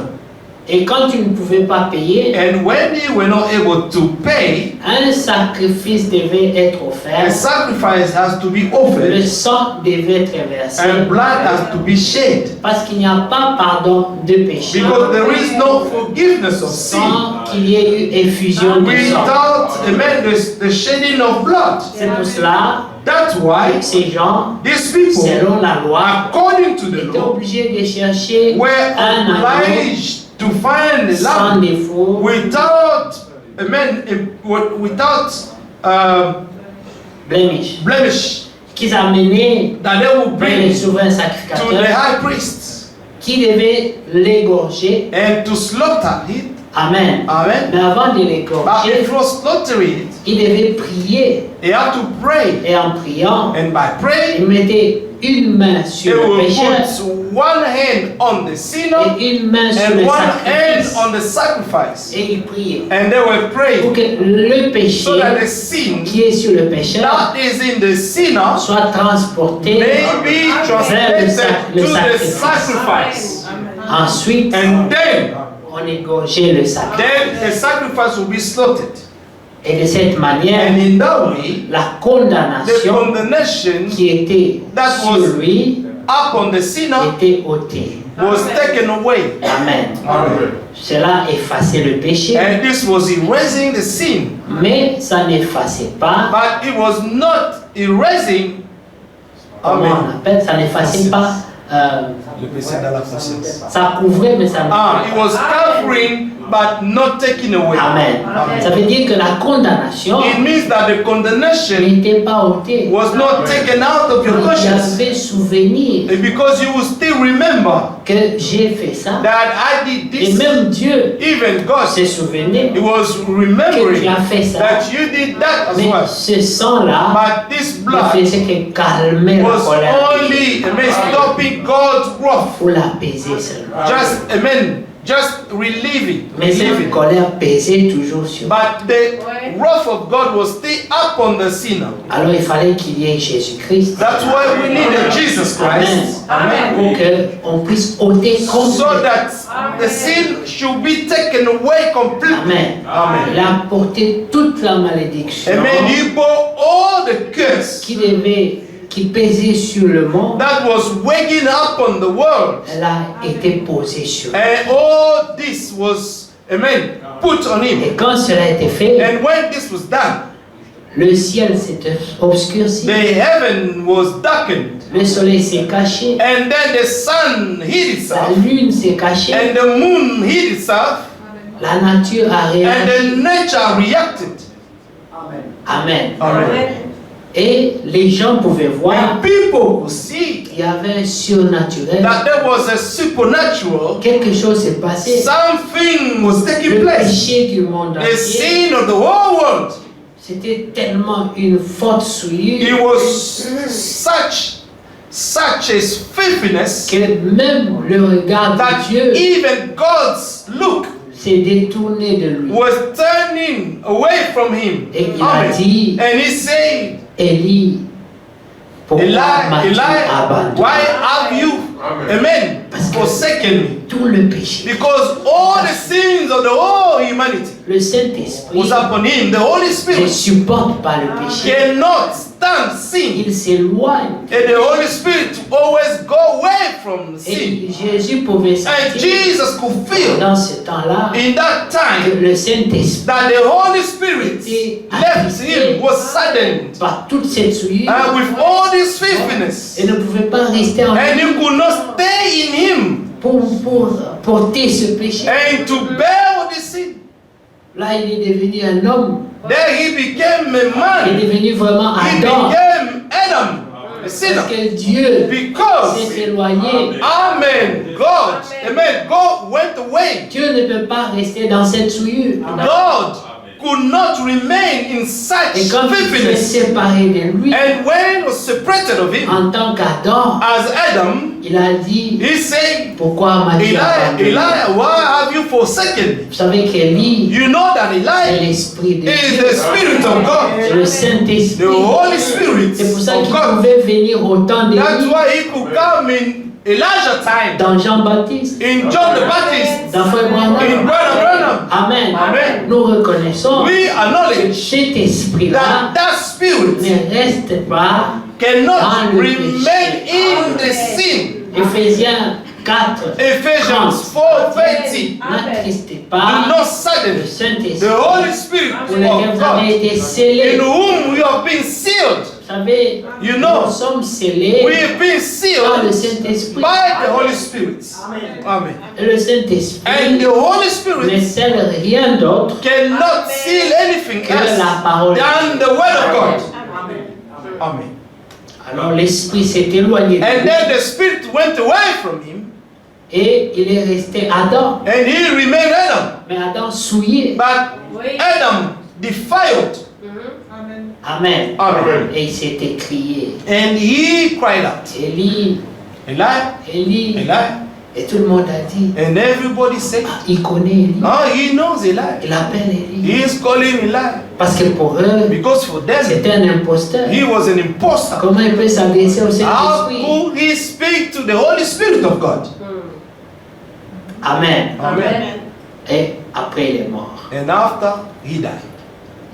Et quand tu ne pouvais pas payer, and when you were not able to pay, un sacrifice devait être a offert. sacrifice has to be Le offered, sang devait être versé. and blood has to be shed. Parce qu'il n'y a pas pardon de péché Because there is no forgiveness of sin sans qu'il y ait eu effusion de sang. without, amen, the shedding of blood. C'est pour cela That's why que ces gens, these people, selon la loi, according to the étaient law, obligés de chercher were un agneau obliged to find a sans lamb défaut, without, amen, without blemish, blemish, qu'ils amenaient that they will vers bring les souverains to the sacrificateurs high priest qui devaient l'égorger. and to slaughter it. Amen. Amen. Mais avant de But l'égorger, before slaughtering it, ils devaient prier. they have to pray, Et en priant, and by praying, ils mettaient une main they sur le will pécheur put one hand on the sinner et une main sur and le one hand sacrifice. on the sacrifice, Et ils priaient and they will pour pray que le péché so that the sin qui est sur le pécheur that is in the sinner soit transporté. may be translated le to the sacrifice. sacrifice, Ensuite, and then on égorgeait le sacrifice. the sacrifice will be slaughtered. Et de cette manière, And in that way, la the condamnation condemnation qui était that sur was lui upon the sinner était ôtée. was taken away. Amen. Cela effaçait le péché, And this was erasing the sin, mais ça n'effaçait pas, but it was not erasing, comment Amen. on appelle, ça n'effaçait pas, Le péché dans la conscience. ça couvrait, mais ça It was covering but not taking away. Amen. Ça veut dire que la condamnation It means that the condemnation n'était pas ôtée. was not taken out of your Il y conscience. avait souvenir Because you will still remember que j'ai fait ça. that I did Et this. même Dieu Even God, se souvenait He was que tu remembering as fait ça. that you did that as Mais well. ce sang-là But this ne blood faisait que calmer la was colère de Dieu, only, amen, stopping God's wrath. pour l'apaiser seulement. Just, amen, just relieving. Mais cette colère pesait toujours sur lui. But the wrath of God was still upon the sinner. Alors il fallait qu'il y ait Jésus-Christ. That's why we needed Jesus Christ. Amen. Pour qu'on puisse ôter So complètement. that the sin should be taken away completely. Amen. Amen. Il a porté toute la malédiction Amen. He bore all the curse qui pesait sur le monde. that was waking up on the world. Elle a été posée sur lui. And all this was, amen, put on him. Et quand cela a été fait, And when this was done, le ciel s'est obscurci. the heaven was darkened. Le soleil s'est caché. And then the sun hid La itself. lune s'est cachée. And the moon hid itself. La nature a And réagi. the nature reacted. Amen. Amen. Et les gens pouvaient voir And people could see qu'il y avait un surnaturel. that there was a supernatural. Quelque chose s'est passé. Something was taking Le place. péché du monde The entier, sin of the whole world. c'était tellement une forte It souillure was such a filthiness que même le regard that de Dieu even God's look s'est détourné de lui. was turning away from him. Et il a Amen. dit, And he said, Élie, pourquoi m'as-tu Eli, abandonné? why have you, amen, forsaken me? Tout le péché, Because all the sins of the whole humanity le Saint-Esprit was upon him. The Holy ne Spirit supporte pas le péché. cannot stand sin. Il s'éloigne. And the Holy Spirit always go away from sin. Et Jésus pouvait And sentir Jesus could feel dans ce temps-là in that que time le Saint-Esprit that the Holy Spirit left him, was saddened par toute cette souillure with all this filthiness. et ne pouvait pas rester en And lui you could not stay in him pour porter ce péché. and to bear the sin. Là, il est devenu un homme. Then he became a Il est man. devenu vraiment He Adam. became Adam, a sinner. Parce que Dieu Because, s'est éloigné. amen, God, amen, God went away. Dieu ne peut pas rester dans cette souillure. God could not remain in such Et quand il s'est filthiness. séparé de lui, And when he was separated of him, en tant qu'Adam, as Adam, il a dit, he said, pourquoi m'as-tu Eli, abandonné? why have you forsaken me? Vous savez qu'Élie You know that est Eli l'Esprit de is Dieu. the Spirit of God, C'est le Saint-Esprit. the Holy Spirit C'est pour ça of qu'il God. pouvait venir au temps That's d'Élie why he could come in Elijah time, dans Jean-Baptiste, in John the Baptist, dans Frère Branham. in Brother Branham. Amen. Amen. Nous reconnaissons We que acknowledge cet esprit-là that spirit ne reste pas. cannot dans le remain péché. in the sin. Éphésiens 4. Ephesians 4:30. N'attristez Do pas not le sadden Saint-Esprit the Holy Spirit pour lequel of vous avez God, été scellés. in whom we have been sealed. Vous savez, You know, nous sommes scellés we have been par le sealed Saint-Esprit. by the Holy Spirit. Amen. Et le Saint-Esprit And the Holy ne Spirit scelle rien d'autre cannot seal anything que else la parole. than the Word of God. Amen. Alors l'Esprit s'est éloigné de And lui then the Spirit went away from him, et il est resté Adam. and he remained Adam. Mais Adam souillé. But Adam defiled. Amen. Amen. Et il s'est écrié. And he cried out, Élie, Eli, Élie. Eli. Et tout le monde a dit, And everybody said, ah, il connaît Élie. oh, he knows Eli. Il appelle Élie. He is calling Eli. Parce que pour eux, Because for them, c'était un imposteur. he was an imposter. Comment il peut s'adresser au How Saint-Esprit? could he speak to the Holy Spirit of God? Amen. Amen. Et après, il est mort. And after, he died.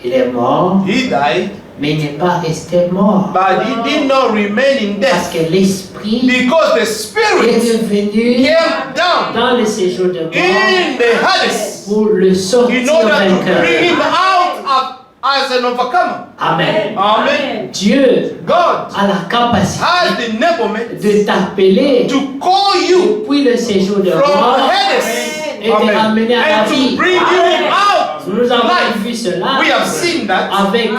Il est mort, He died, mais il n'est pas resté mort. but he did not remain in Parce death. que l'Esprit Because the est Spirit revenu came down dans le séjour de mort in the Hades pour le sortir in order to vainqueur. bring him out as an overcomer. Amen. Amen. Dieu God a la capacité has the enablement de t'appeler to call you depuis le séjour de from mort Hades, et te ramener à la and to vie. bring you out. Nous avons Life. vu cela We have seen that avec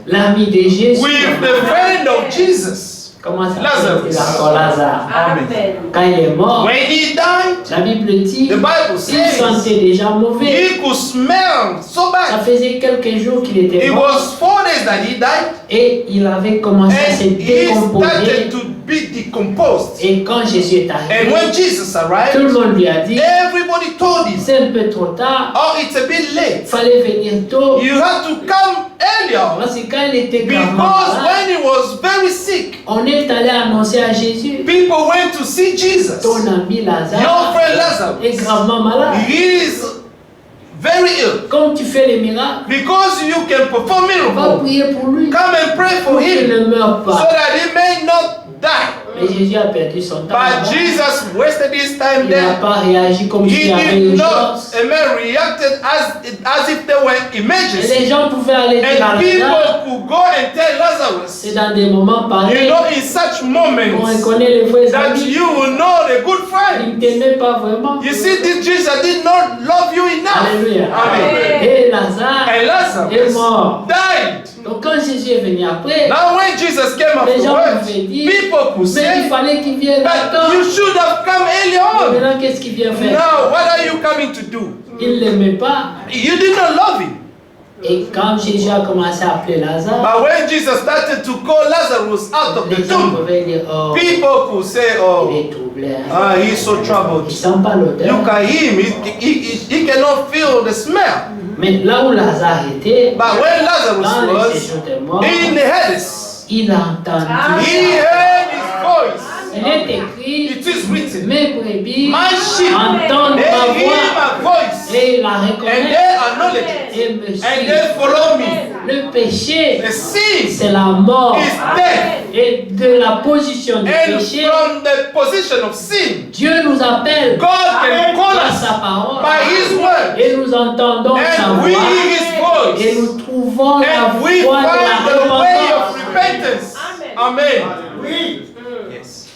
l'ami de Jésus. with the friend of Jesus. Comment ça Lazarus. s'appelle encore Lazare? Amen. Quand il est mort, When he died, la Bible dit the Bible il says sentait déjà mauvais. he could smell so Ça bad. faisait quelques jours qu'il était It mort was 4 days that he died, et il avait commencé à se and he décomposer. started to be decomposed. Et quand Jésus est And arrivé, when Jesus tout le arrived, monde lui a dit everybody told him, c'est un peu trop tard, oh, it's a bit il late. fallait venir tôt. You have to come earlier. Parce que quand il était gravement Because malade, when he was very sick, on est allé annoncer à Jésus, people went to see Jesus. ton ami Your Lazare friend est Lazarus, gravement malade. he is very ill. Comme tu fais les miracles, Because you can perform on va miracles, prier pour lui, come and pray for pour qu'il him ne meure so pas. that he may not die. Mais Jésus a perdu son temps. But là-bas. Jesus wasted his time Il n'a there. pas réagi comme He s'il y avait did not, urgence. amen, reacted as if there were Et emergency. les gens pouvaient aller dire à And Lazare, people could go and tell Lazarus, c'est dans des moments you pareils know, in such qu'on moments, reconnaît les vrais that amis. you will know the good friend. Il ne t'aimait pas vraiment. You see, this Jesus did not love you enough. Alléluia. Amen. Et Lazare And est Lazarus mort. died. Donc quand Jésus est venu après, Now when Jesus came les gens afterwards, pouvaient dire, people could mais il say, fallait qu'il vienne but attendre. you should have come early on. Maintenant, qu'est-ce qu'il vient faire? Now, what are you coming to do? Il ne l'aimait pas. You did not love him. Et quand Jésus a commencé à appeler Lazare, But when Jesus started to call Lazarus out of les the gens tomb, pouvaient dire, oh, people could say, il oh, est troublé. Hein. he's so troubled. Il ne sent pas l'odeur. Look at him, he cannot feel the smell. Mais là où Lazare était, But when Lazarus dans le was séjour des morts, in the Hades, il a entendu. he heard his voice. Il est écrit, It is written, mes brebis my sheep, entendent they ma hear voix my voice, et la and reconnaissent they acknowledge it, et me and suivent. they follow me. Le péché, The sin c'est la mort. is death. Et de la position du And péché, from the position of sin, Dieu nous appelle God can call par us sa parole. by His word, Et nous entendons sa and we voix. hear His Et voice, nous trouvons la and we voie de find la the way of repentance. repentance. Amen. Yes.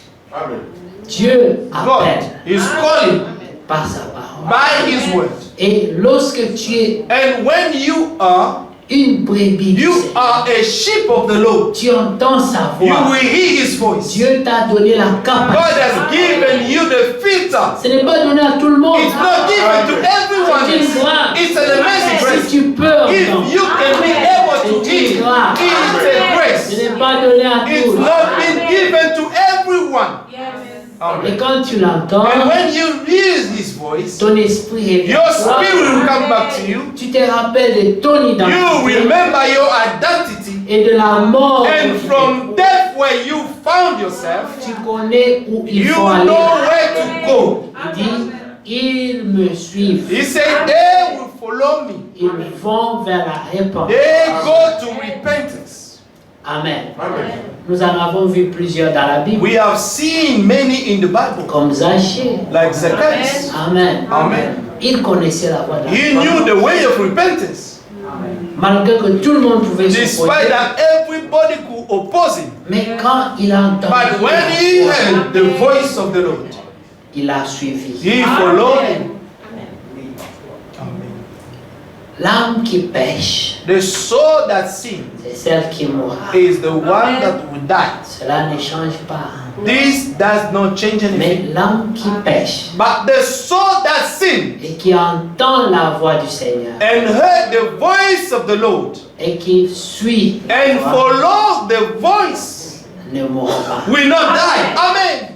Dieu God appelle is calling par sa parole. by His word. Et lorsque tu es And when you are brebis, You are a sheep of the Lord. tu entends sa You voix. will hear His voice. Dieu t'a donné la God capacité. has given you the filter. Ce n'est pas donné à tout le monde. It's not given to everyone. C'est une grâce. It's an amazing Si grace. tu peux If entendre, you can be able to c'est une hear, grâce. it's a Ce grace. n'est pas donné à It's tous. not been given to everyone. Et Amen. quand tu l'entends, And when you hear His voice, ton esprit revient. your à toi. spirit will come back to you. Tu te rappelles de ton You identité remember your identity. et de la mort. And from death where you found around yourself, tu connais où il you faut aller. know where to go. Il dit, ils me suivent. He said, they will follow me. Ils vont vers la repentance. They go to repentance. Amen. Amen. Nous en avons vu plusieurs dans la Bible, We have seen many in the Bible, comme Zachée. like Zacchaeus. Amen. Amen. Il connaissait la voie de la He knew repentance. the way of repentance. Malgré que tout le monde pouvait Despite s'opposer. that everybody could oppose him. Mais quand il a entendu But when he heard the voice of the Lord, il a suivi. he followed him. L'âme qui pêche, The soul that sins c'est celle qui mourra. is the one that will die. Cela ne change pas. This does not change anything. Mais l'âme qui pêche But the soul that sins et qui entend la voix du Seigneur and heard the voice of the Lord et qui suit la and voix, follows the voice ne mourra pas. will not die. Amen.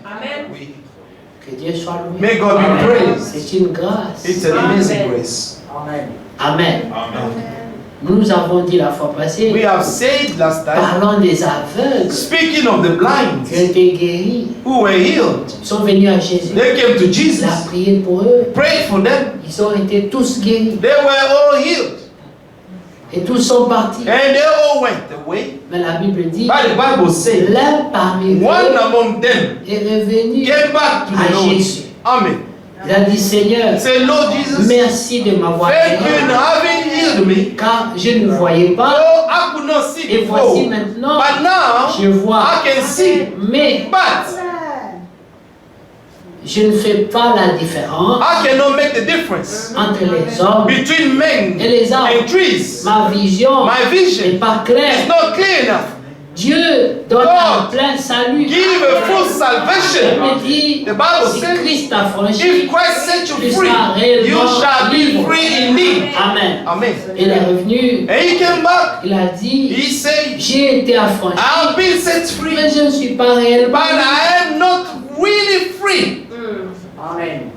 Que Dieu soit loué. May God be praised. C'est une grâce. It's an amazing grace. Amen. Amen. Amen. Nous avons dit la fois We passée, have said last time, parlons des aveugles speaking of the blind qui ont été guéris, who were healed, sont venus à Jésus. they came to Il a Jesus, prié pour eux. prayed for them, Ils ont été tous guéris. they were all healed, Et tous sont partis. and they all went away. Mais la Bible dit, But the Bible says, l'un parmi eux one among them est revenu came back to the à Lord. Jésus. Amen. Il a dit, Seigneur, Say, Lord Jesus, merci de m'avoir thank you in guéri, having healed me. car je ne voyais pas, Oh, I could not see et voici before, maintenant, but now je vois. I can see. Mais But je ne fais pas la différence I cannot make the difference entre les hommes between men et les arbres. and trees. Ma vision My n'est vision pas is claire. not clear enough. Dieu donne God, un plein salut. Give a full Il salvation. me dit, The Bible si says, Christ t'a franchi, if Christ set you tu free, seras you réellement shall be libre. free indeed. Amen. Amen. Il est revenu, And he came back. il a dit, He said, j'ai été affranchi, I've been set free, mais je ne suis pas réellement but libre. I am not really free. Amen.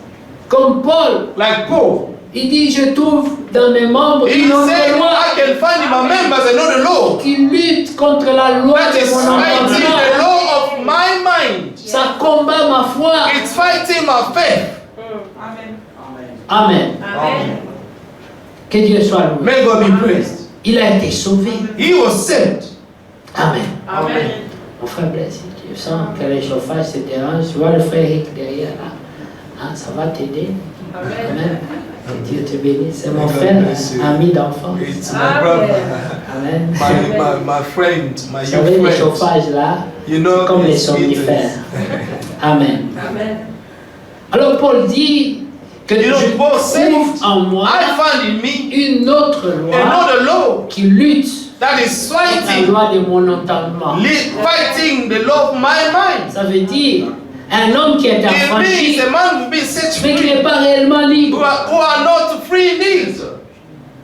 Comme Paul, Like Paul. il dit, je trouve dans mes membres He une autre said, loi I can find in my members another law qui lutte contre la loi that de is mon fighting the entendement. law of my mind. Ça combat ma foi. It's fighting my faith. Amen. Que Dieu soit loué. May God be praised. Il a été sauvé. He was saved. Amen. Mon frère Blaise, tu sens que le chauffage te dérange. Tu vois le frère Eric derrière là. Hein, ça va t'aider. Amen. Que Dieu te bénisse. C'est mon frère, ami d'enfance. It's my brother, Amen. my friend, my Vous savez, youth le friend. chauffage là, You c'est know, comme les it's somnifères. Amen. Alors Paul dit que You know, je Paul said, trouve en moi I found in me une autre loi another law qui lutte that is contre la fighting, loi de mon entendement. fighting the law of my mind. Ça veut dire un homme qui est It affranchi, means a man who be set mais qui free, n'est pas réellement who libre. are not free indeed.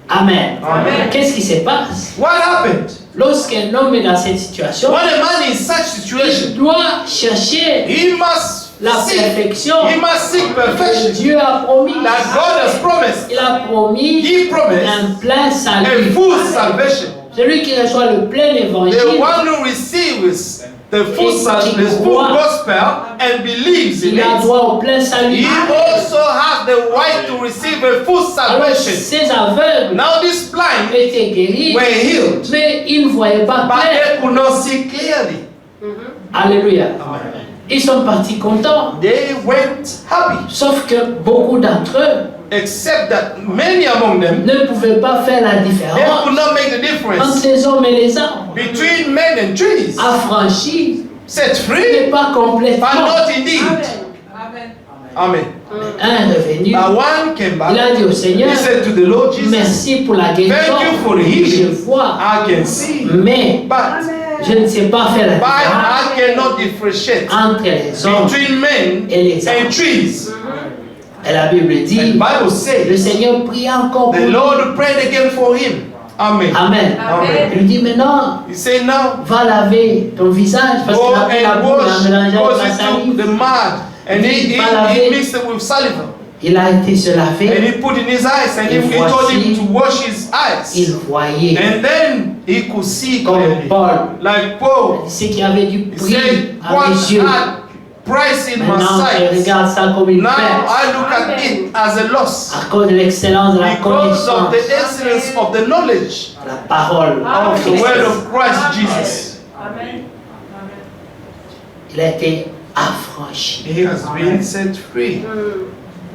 Amen. Amen. Qu'est-ce qui se passe? What happened? Lorsqu'un homme est dans cette situation, When a man in such il situation, doit chercher he must la seek, perfection he must seek que perfection Dieu a promis. that God has promised. Il a promis He promised un plein a salut. full salvation. Celui qui reçoit le plein The évangile, one who receives the full Et salvation, qui the full croit, gospel, and believes in il a it, droit au plein salut. he also has the right to receive a full Alors salvation. ces aveugles Now this blind étaient guéris, were healed, mais ils ne voyaient pas but clair. they could not see clearly. Alléluia. Ils sont partis contents. They went happy, Sauf que beaucoup d'entre eux except that many among them, ne pouvaient pas faire la they différence could not make the entre difference les hommes et les arbres. between men and trees. Affranchis, Set mais free, pas but complètement. not indeed. Amen. Un revenu, Now one came il back, a dit au Seigneur, he said to the Lord Jesus, merci pour la guérison. thank you for the Je healing. vois, I can see, mais but je ne sais pas faire la différence I cannot differentiate entre les hommes between men et les and arbres. trees. Et la Bible And the dit, Bible le says Seigneur pria encore pour the lui. Lord prayed again for him. Amen. Amen. Amen. Il lui dit maintenant, He said now va laver ton visage parce go qu'il a pris la and boue, il a wash, mélangé goes avec la into the salive. mud and he mixed it with saliva. Il a été se And laver, he put in his eyes and he told him to wash his eyes. il voyait. And then He could see Comme clearly. Paul. Like Paul, Il sait qu'il y avait du he prix said, à what mes yeux. had price in my Maintenant, je sight. regarde ça comme une Now perte I look at it as a loss. à cause de l'excellence de la Because of connaissance, the excellence of the knowledge la parole. of the word of Christ Jesus. Amen. Il a été affranchi. He has been set free.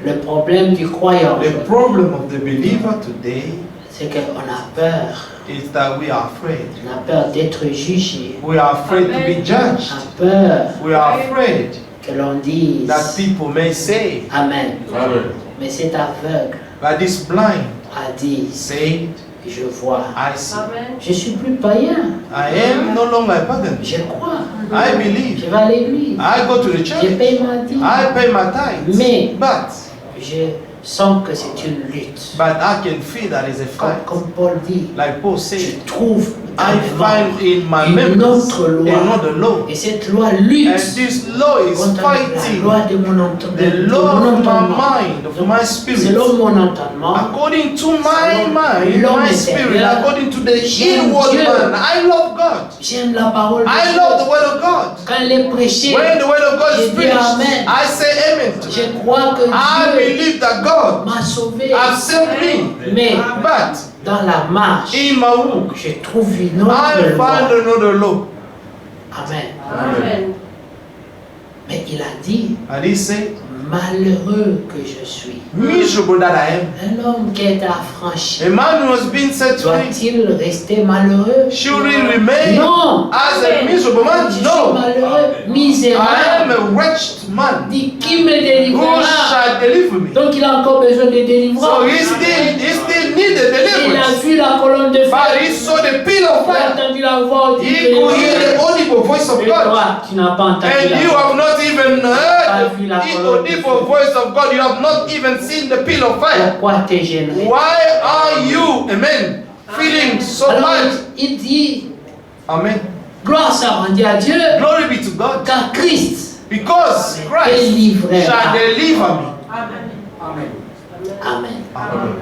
Le problème du croyant, The problem of the believer today c'est qu'on a peur. is that we are afraid. On a peur d'être jugé. We are afraid to be On judged. a peur We are afraid que l'on dise that people may say, Amen. Amen. Mais cet aveugle but this blind a dit said, je vois. I see. Je suis plus païen. I am no longer a pagan. Je crois. I believe. Je vais à l'église. I go to the Je church. paye ma dîme. I pay my tithes. Mais- But Je sens que c'est une lutte. I can feel that is a fight. Comme Paul dit, Like Paul je said, trouve I find in my une members autre loi. another law. Et cette loi And lutte this law is contre la fighting loi de mon entendement. the law of my mind, of my spirit. Selon mon entendement, According to my Selon mind, l'homme my spirit, intérieur, according to the j'aime inward Dieu. man, I love God. j'aime la parole de I Dieu. love the word of God. Quand elle est prêchée, When the word of God je is dis preached, Amen. I say amen to it. Je crois que I Dieu believe that God m'a sauvé. has saved me. Mais But dans la marche, in my walk, je trouve une autre I loi. find another law. Amen. Mais il a dit, And he said, malheureux que je suis. miserable that I am. Un homme qui est affranchi, A man who has been set free, doit-il rester malheureux? should he remain Non! as a miserable man? Je suis No. malheureux, I am misérable. a wretched man. Dit qui me Who délivrera? shall deliver me? Donc il a encore besoin de délivrance. So he still need a Il a deliverance. vu la colonne de feu. But he saw the pillar of Il a fire. entendu la voix du He could hear the audible voice of Et God. toi, tu n'as pas entendu And la you voix. have not even heard vu la the colonne de audible voice of God. You have not even seen the pillar of fire. Pourquoi t'es gêné? Why are you, amen, feeling so Alors bad? il dit, Amen. gloire soit rendue à Dieu, Glory be to God. car Christ Because Christ délivrera. shall deliver me. Amen. Amen.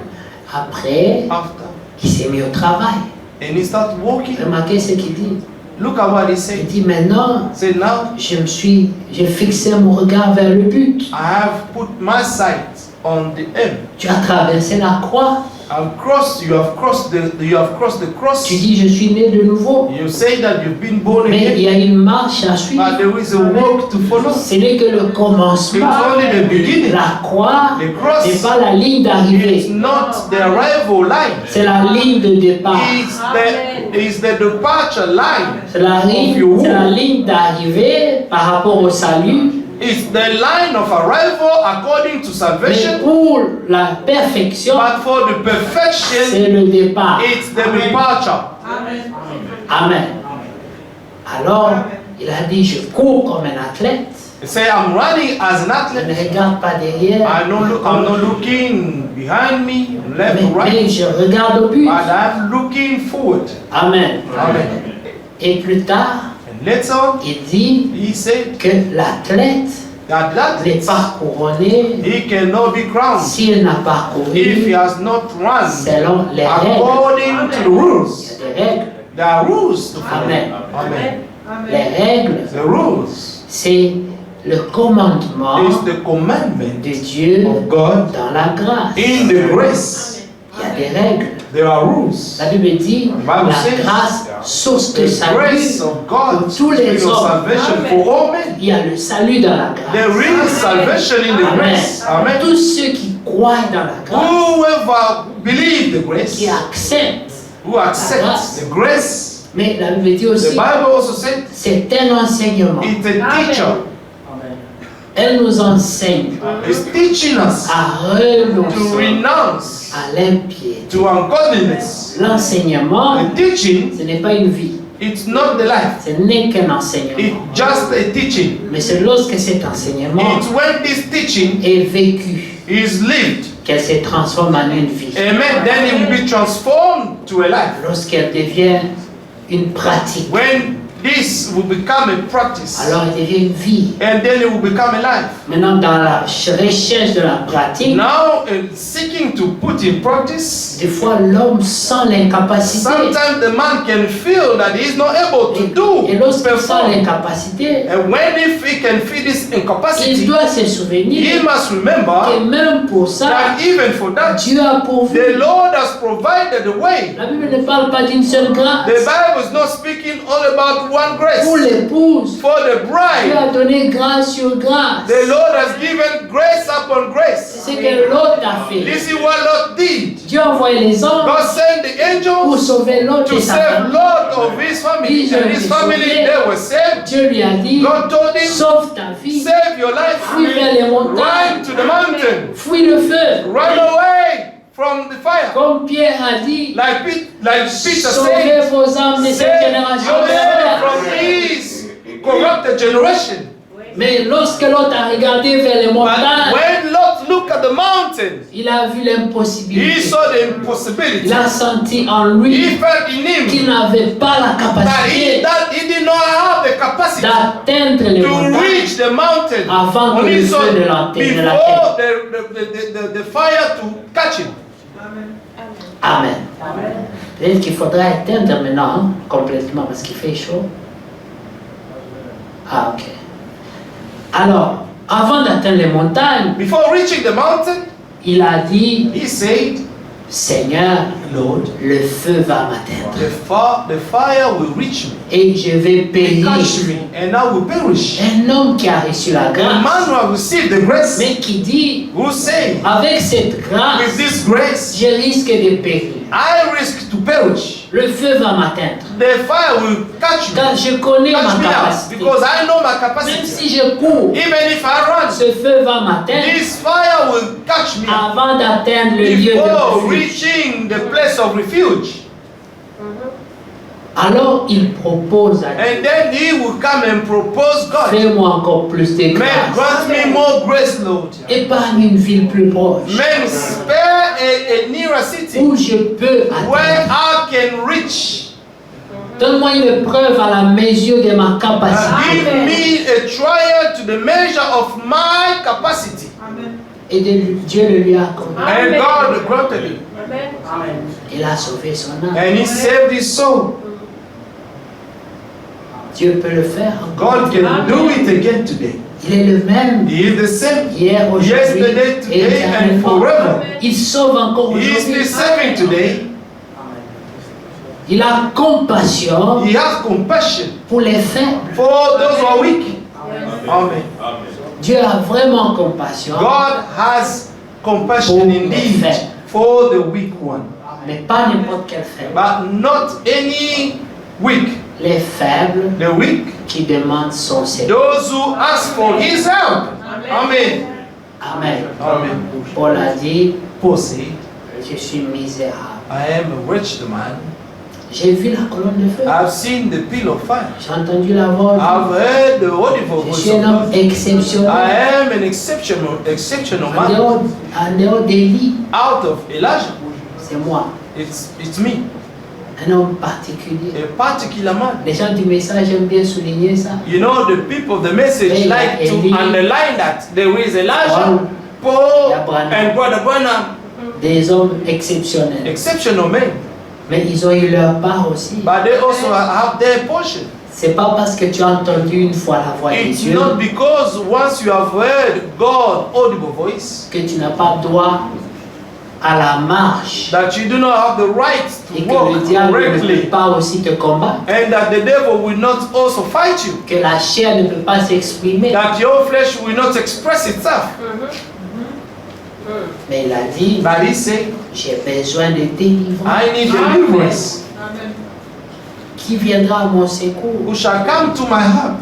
Après, After. il s'est mis au travail. And he started walking. Remarquez ce qu'il dit. Look at what he Il said. dit maintenant, Say now j'ai fixé mon regard vers le but. I have put my sight on the end. Tu as traversé la croix. You have crossed the cross. Tu dis, je suis né de nouveau. You say that you've been born Mais il y again, a une marche à suivre. but there is a walk to follow. Ce n'est que le commencement. It's only the beginning. La croix The cross n'est pas la ligne is d'arrivée. not the arrival line. C'est la ligne de départ. It's the departure line. C'est la ligne d'arrivée par rapport au salut. It's the line of arrival according to Mais salvation, pour la perfection, but for the perfection, c'est le départ. it's the departure. Amen. Alors, il a dit, je cours comme un athlète. You say, I'm running as an Je ne athlete. regarde pas derrière. I'm not looking behind me, left or Mais right, je regarde au but. but I'm looking forward. Amen. Amen. Et plus tard, And later, il dit he said que l'athlète that n'est athlete, pas couronné he cannot be crowned s'il n'a pas if he couru has not run selon les règles. according to the rules. Il y a des règles. There are rules to follow. Amen. Amen. Les règles, The rules c'est le commandement is the commandment de Dieu of God dans la grâce. in the grace. Il y a des règles. There are rules. La Bible dit Bible la says, grâce, source de The salut grace of God, pour tous les spirit of hommes. salvation for all men. Il y a le salut dans la grâce. There is salvation in the Amen. grace. Amen. Tous ceux qui croient dans la grâce, Whoever believe the grace, qui acceptent. who accepts the grace, Mais la Bible dit the aussi, Bible also said c'est un enseignement. it's a teacher. Elle nous enseigne It's teaching us à to renoncer renounce à l'impiété. to ungodliness. L'enseignement, The teaching, ce n'est pas une vie, it's not the life. ce n'est qu'un enseignement. It's just a teaching. Mais c'est lorsque cet enseignement It's when this teaching est vécu is lived. qu'elle se transforme en une vie. Amen. Then it will be transformed to a life. Lorsqu'elle devient une pratique. When this will become a practice. alors il devient une vie. And then it will become a life. Maintenant, dans la recherche de la pratique, Now, in seeking to put in practice, des fois l'homme sent l'incapacité. sometimes the man can feel that he is not able to do, Et lorsqu'il sent perform. l'incapacité, And when if he can feel this il incapacity, doit se he souvenir must que remember même pour ça, that even for that, Dieu a pourvu. the Lord has provided the way. La Bible ne parle pas d'une seule grâce. The Bible is not speaking all about one grace. Pour l'épouse, For the Dieu bride, a donné grâce sur grâce. the Lord has given grace upon grace. C'est ce que l'autre a fait. This is what Lot did. Dieu a envoyé les anges God sent the pour angels sauver l'autre to et sa save famille. Lot of his family, and his family, they were saved. Dieu lui a dit, God told him, sauve ta vie, save your life, fuis vers les montagnes, run to the mountain, fuis le feu. run away from the fire. Comme Pierre a dit, Like Peter sauvez said, vos âmes de cette save génération your life from perverse. this corrupted generation. Mais lorsque l'autre a regardé vers les But montagnes, when Lot looked at the mountain, il a vu he l'impossibilité. saw the impossibility. Il a senti en He lui felt in him qu'il n'avait pas la capacité that he did not have the capacity d'atteindre les to montagnes reach the mountain avant on que le his feu own ne l'atteigne la before tête. the fire to catch him. Amen. Peut-être qu'il faudra éteindre maintenant hein, complètement parce qu'il fait chaud. Ah, ok. Alors, avant d'atteindre les montagnes, Before reaching the mountain, il a dit, he said, Seigneur, Lord, le feu va m'atteindre the fire will reach me, et je vais périr. catch me, and I will perish. Un homme qui a reçu la The man grâce, who has received the grace mais qui dit, will say, avec cette with grâce, this grace, je risque de périr. I risk to perish. Le feu va m'atteindre. The fire will catch me, Car je connais ma catch me out, capacité. because I know my Même capacity. si je cours, Even if I run, ce feu va m'atteindre this fire will catch me avant d'atteindre le lieu before de refuge. reaching the place of refuge. Alors il propose à Dieu, And then he will come and propose God. fais-moi encore plus de Man, grâce. grant me more grace, Lord. Épargne une ville plus proche Man, spare a nearer city où je peux where atteindre. I can reach. Donne-moi une preuve à la mesure de ma capacité. Give me a trial to the measure of my capacity. Et Dieu le lui a accordé. And God granted it. Il a sauvé son âme. And he saved his soul. Dieu peut le faire encore. God can do it again today. Il est le même He is the same. hier, aujourd'hui Yesterday, et today, and éternellement. forever. Il sauve encore He is still aujourd'hui. saving today. Il a compassion He has compassion pour les faibles. for those who are weak. Amen. Amen. Dieu a vraiment compassion, God has compassion indeed for the weak one, mais pas n'importe quel faible. but not any weak. Les faibles The weak, qui demandent son Seigneur. those who ask for His help. Amen. Amen. Amen. Paul a dit, Paul said, je suis misérable. I am a wretched man. J'ai vu la colonne de feu. I've seen the pillar of fire. J'ai entendu la voix. I've heard the audible Je voice suis of un homme God. exceptionnel. I am an exceptional En man. dehors d'Élie, Out of Elijah, c'est moi. it's me, Un homme particulier. a particular man. Les gens du message aiment bien souligner ça. You know, the people of the message like to underline that there is Elijah, Paul, and Brother Branham, Des hommes exceptionnels. exceptional men. Mais ils ont eu leur part aussi. But they also have their portion. C'est pas parce que tu as entendu une fois la voix de It's Dieu not because once you have heard God's audible voice que tu n'as pas droit à la marche that you do not have the right et to que le walk diable ne correctly, peut pas aussi te combattre, and that the devil will not also fight you, que la chair ne peut pas s'exprimer. that your flesh will not express itself. Mais il a dit, But he said, j'ai besoin de délivrance. I need deliverance. Qui viendra à mon secours? Who shall come to my help?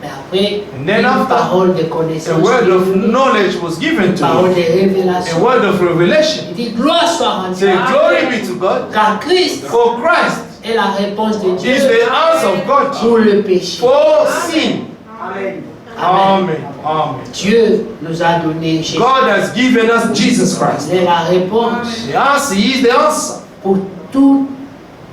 Mais après, And then une after, parole de A connaissance, word of une knowledge was given to parole me. de A révélation. word of revelation. Il dit, gloire soit rendue. Say, glory be to God. Car Christ For Christ est la réponse de Dieu is the answer of God pour le péché. for sin. Amen. Amen. Amen. Dieu nous a donné Jésus. God has given us Jesus Christ. Il est la réponse The answer is the answer pour toute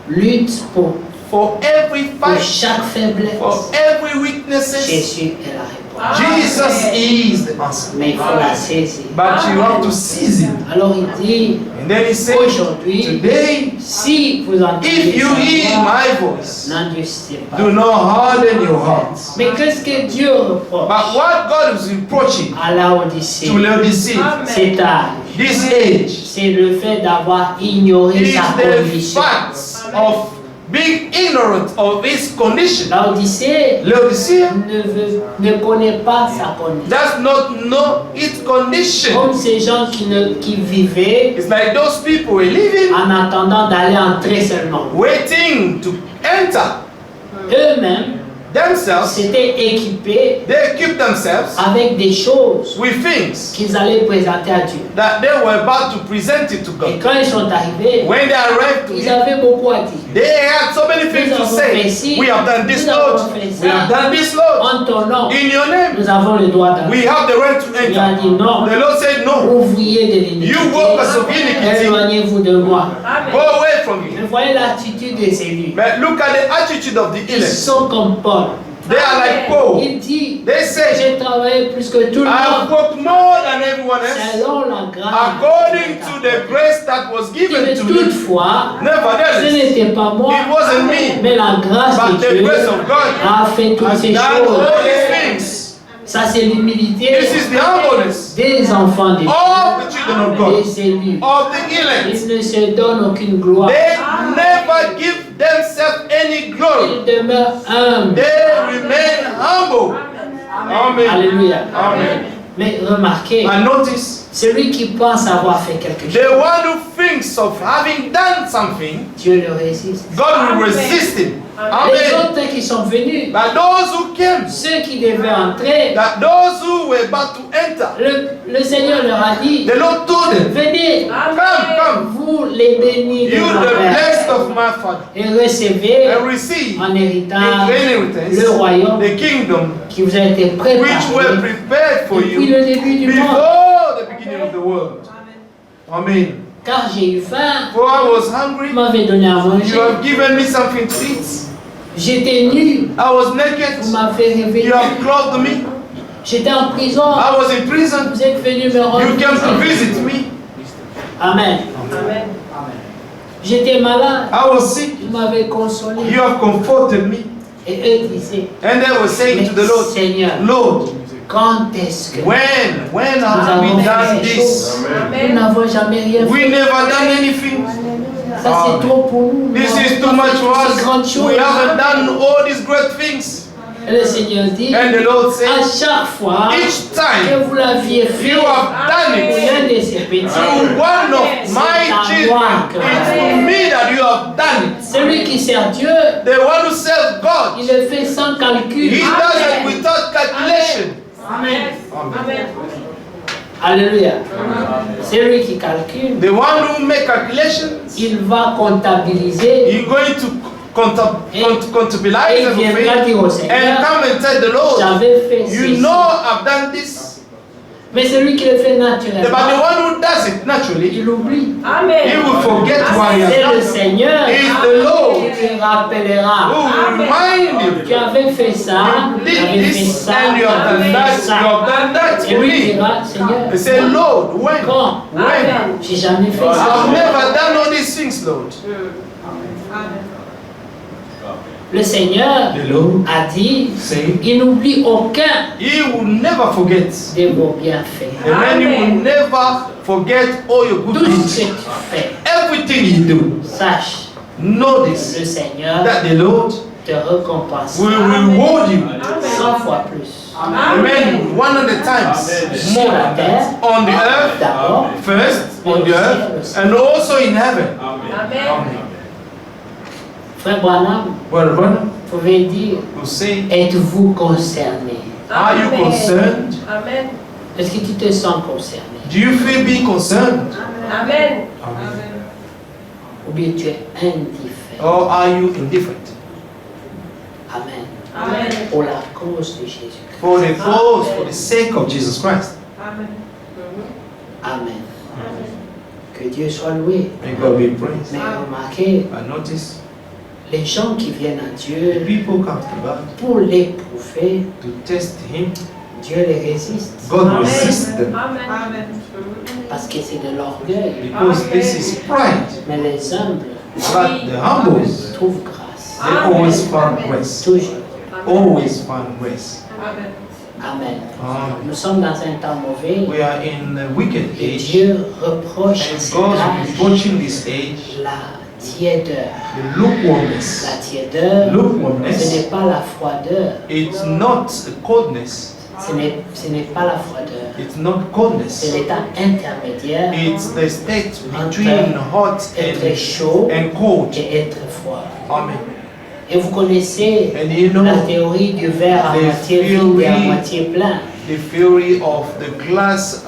lutte, pour for every Pour fight, chaque faiblesse, for every weaknesses. Jésus est la réponse. Jesus is the answer. Mais il faut la saisir. But you have to seize it. Alors il dit, And then he says, aujourd'hui, today, si vous entendez if you hear sa voix, my voice, n'endurcissez pas. do not harden your hearts. Mais qu'est-ce que Dieu reproche But what God is reproaching à Laodicée, to Laodicea, cet âge, this age, c'est le fait d'avoir ignoré is sa the condition. fact of being ignorant of his condition. Laodicée Laodicea ne connaît pas sa condition. does not know its condition. Comme ces gens qui vivaient It's like those people were living, en attendant d'aller entrer seulement. waiting to enter Eux-mêmes themselves. s'étaient équipés They equip themselves avec des choses with things qu'ils allaient présenter à Dieu. that they were about to present it to Et God. quand ils sont arrivés, When they arrived to ils him, avaient beaucoup à dire. they had so many things to say. We have done this, Lord. We have done this, Lord. En ton nom, In your name, nous avons le droit d'entrer. we have the right to Il a enter. dit non, The Lord said, no, ouvrier de l'iniquité, you workers of iniquity, éloignez-vous de moi. go away from me. Mais voyez l'attitude de ces livres. But look at the attitude of the Ils elect. sont comme Paul. They are like Paul. Il dit, They say, j'ai travaillé plus que tout le I have monde worked more than everyone else selon la grâce. according to the grace that was given Mais to me. toutefois, ce Nevertheless, n'était pas moi, it wasn't me, mais la grâce but de the Dieu grace of God a fait toutes has ces done all choses. these things. Ça, c'est l'humilité This is the humbleness des enfants de Dieu, of the children of God, des élus. of the elect. Ils ne se donnent aucune gloire. They never give themselves any glory. Ils demeurent humbles. They remain humble. Amen. Alléluia. Amen. Mais remarquez, And notice, celui qui pense avoir fait quelque chose, the one who thinks of having done something, Dieu le résiste. God will resist him. Les Amen. autres qui sont venus, But those who came, ceux qui devaient entrer, that those who were about to enter, le Seigneur leur a dit, the Lord told them, venez, come, vous les bénis de you mon the Père, blessed of my Father, et recevez and receive en in héritage inheritance le royaume the kingdom qui vous a été which were préparé prepared for depuis you le début du monde. before the beginning of the world. Amen. Car j'ai eu faim, For I was vous hungry, m'avez donné à you manger. have given me something to eat. J'étais nu, I was naked, vous m'avez réveillé. you have clothed me. J'étais en prison, I was in prison, vous êtes venu me rendre you came to visite. visit me. Amen. J'étais malade, I was sick, vous m'avez consolé. you have comforted me. Et eux disaient, And they were saying to the Lord, Seigneur, Lord, quand est-ce que when have we done this? nous n'avons jamais rien We fait? never done anything. Ça c'est trop pour nous. This Nous is n'avons too pas much fait for toutes ces grandes us. choses. We haven't done all these great things. Et le Seigneur dit, And the Lord à said, chaque fois each time que vous l'aviez fait you have done pour it l'un de ces petits, to one of my children, it's to me that you have done it. celui qui sert Dieu, The one who serves God, il le fait sans calcul. he does it without calculation. Alléluia. C'est lui qui calcule. The one who makes calculations, Il va comptabiliser he's going to contabilize et il viendra everything dire au and Seigneur, come and tell the Lord, j'avais fait you ceci. know I've done this. Mais celui qui le fait But the naturellement, one who does it naturally, il oublie. he will forget what he has C'est le done. Seigneur It's the Lord qui rappellera. who will remind Tu you, avais fait ça, tu did avais fait this ça, and you have tu done avais that, fait you ça. have done that Et for lui me. dira, Seigneur, They say, Lord, when? quand? When? J'ai jamais fait ça. I've never done all these things, Lord. Le Seigneur The Lord a dit, say, il n'oublie aucun he will never forget. de vos bienfaits. And then he will never forget all your good Tout ce que deeds. tu fais, Everything you do, sache, know le this, Seigneur that the Lord te récompense will reward you. 100 fois plus. Amen. 100 times Sur la more terre, on the earth, d'abord, first on the earth, and also in heaven. Amen. Frère Branham, Well, brother, vous pouvez dire, will say, êtes-vous concerné? are you concerned? Est-ce que tu te sens concerné? Do you feel being concerned? Amen. Ou bien tu es indifférent? Or are you indifferent? Amen. Amen. Pour la cause de Jésus-Christ. For the cause, for the sake of Jesus Christ. Amen. Que Dieu soit loué. May God be praised. Mais remarquez, And notice, Les gens qui viennent à the Dieu people come to God pour l'éprouver, to test Him. Dieu les résiste. God resists them Parce que c'est de l'orgueil. because this is pride. Mais les humbles But the humble, trouvent grâce. they always find grace. Toujours. Always find grace. Amen. Nous Amen. sommes dans un temps mauvais. We are in the wicked Et age, Dieu reproche à and cet God is âge watching this age, la tiédeur. the lukewarmness. La tiédeur, ce Lukewarmness, n'est pas la froideur. it's not coldness, Ce n'est pas la froideur. it's not C'est coldness, l'état intermédiaire it's the state between hot être chaud and cold. et être froid. Amen. Et vous connaissez And you know la théorie du verre à the moitié vide et à theory- moitié plein. the theory of the glass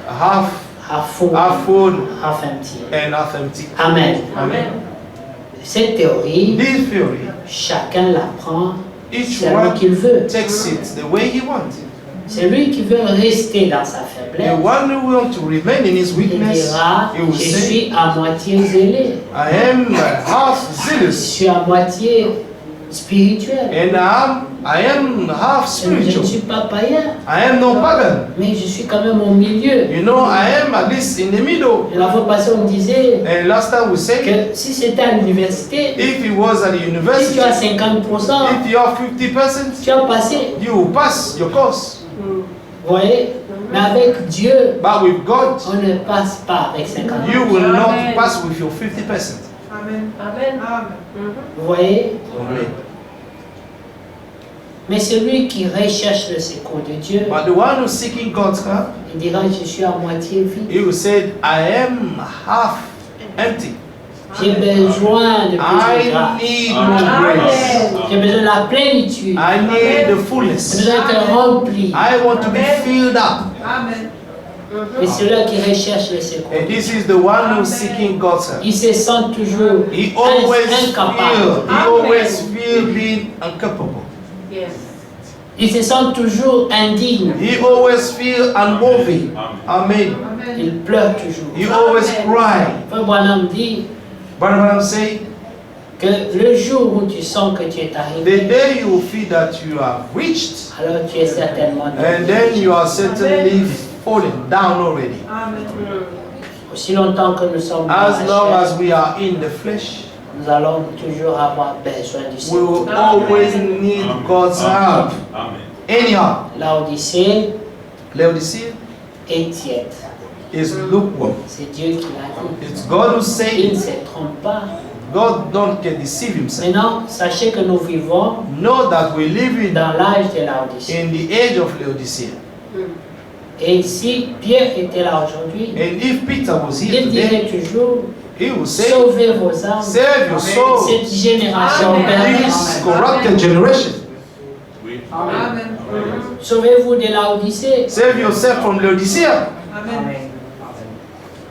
half Half full, full half empty. and half empty. Amen. Amen. Cette théorie, This theory, chacun la prend each selon one qu'il veut. takes it the way he wants. C'est lui qui veut rester dans sa The faiblesse. one who wants to remain in his Il weakness, dira, he will je say, suis à moitié zélé. I am half Je zealous suis à moitié spirituel. and I am half Je ne spiritual. suis pas païen, I am no pagan. mais je suis quand même au milieu. You know, I am at least in the middle. Et la fois passée, on disait And last time we said, que si c'était à l'université, if he was at the si university, tu as 50%, if you have 50%, tu as passé. you will pass your course. Vous voyez? Mais avec Dieu, But with God, on ne passe pas avec 50%. you will not pass with your 50%. Vous voyez? Amen. Mais celui qui recherche le secours de Dieu, But the one who's seeking God's help, il dira, je suis à moitié vide. he will say, I am half empty. J'ai besoin de plus de I grâce. need more grace. J'ai besoin de la plénitude. I need the J'ai fullness. besoin d'être rempli. I want to be filled up. Et celui qui recherche le secours, And this is the one who's seeking God's help. il se sent toujours He always incapable. feel being incapable. Il se sent toujours indigne. He always feel unworthy. Amen. Il pleure toujours. He always cry. Frère Branham dit But what I'm saying, que le jour où tu sens que tu es the arrivé, day you feel that you have reached, alors tu es certainement and then you are certainly falling down already. Aussi longtemps que nous sommes dans As long la chair, as we are in the flesh, nous allons toujours avoir besoin du we Seigneur. will always need God's help. Amen. Anyhow, L'Odyssée Laodicea est tiède. is lukewarm. C'est Dieu qui l'a dit. It's God who's Il saying, ne se trompe pas. God don't get deceive himself. Maintenant, sachez que nous vivons Know that we live in dans l'âge de l'Odyssée. the age of Laodicea. Et si Pierre était là aujourd'hui, And if Peter was here il today, dirait toujours, he will say, sauvez vos âmes. save your soul. Cette génération perdue. This corrupted generation. Oui. Sauvez-vous de l'Odyssée. Save yourself from Laodicea.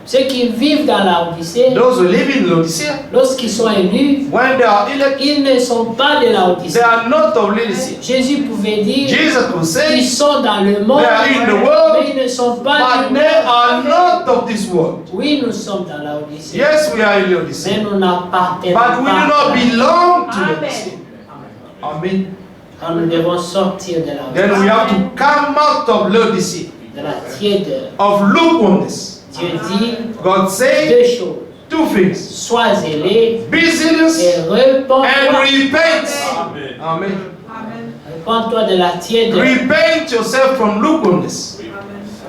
Ceux qui vivent dans l'Odyssée, Those who live in Laodicea, lorsqu'ils sont élus, when they are elected, ils ne sont pas de they l'Odyssée. are not of Laodicea. Jésus pouvait dire, Jesus will ils say, sont dans le monde, they are in the world, mais ils ne sont pas but du they are monde. not of this world. Oui, nous sommes dans l'Odyssée, Yes, we are in mais Laodicea, nous n'appartenons but we do not pas. belong to Laodicea. Amen. Alors nous devons sortir de la Then we have to come out of Laodicea, de la tièdeur. of lukewarmness. Dieu dit God say deux choses. two things. Sois zélé Be serious et and repens-toi. repent. Amen. Amen. Repens-toi de la tièdeur, Repent yourself from lukewarmness.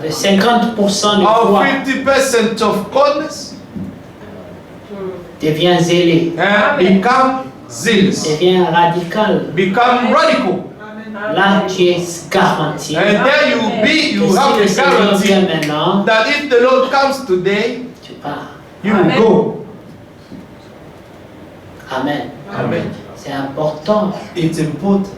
de 50% de Of foi. 50% of coldness Deviens zélé, and become zealous. deviens radical. Become radical. Là, tu es garanti. And there you Que have si the le Seigneur vient guarantee maintenant, that if the Lord comes today, tu pars. you will go. Amen. Amen. C'est important It's important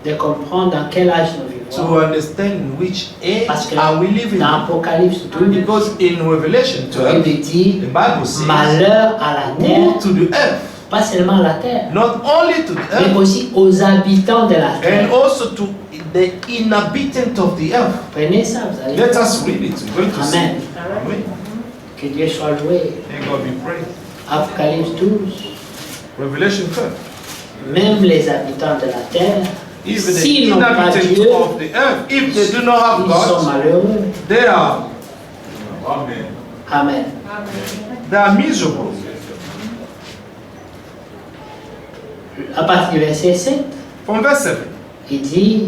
de comprendre dans quel âge nous to vivons. understand in which age Parce que are we living dans in. Apocalypse 12, Because in Revelation la 12, Bible dit the Bible says, malheur à la terre, woe to the earth, pas seulement à la terre, not only to the mais earth, aussi aux habitants de la terre. and also to the inhabitant of the earth. Prenez ça, vous allez Let us read it. We're going to see. Amen. Amen. Que Dieu soit loué. May God be praised. Apocalypse 12. Revelation 12. Même les habitants de la terre, Even the s'ils n'ont pas inhabitants Dieu, of the earth, if they do not have ils sont God, malheureux. they are Amen. Amen. miserable. À partir du verset 7, From verse 7. il dit,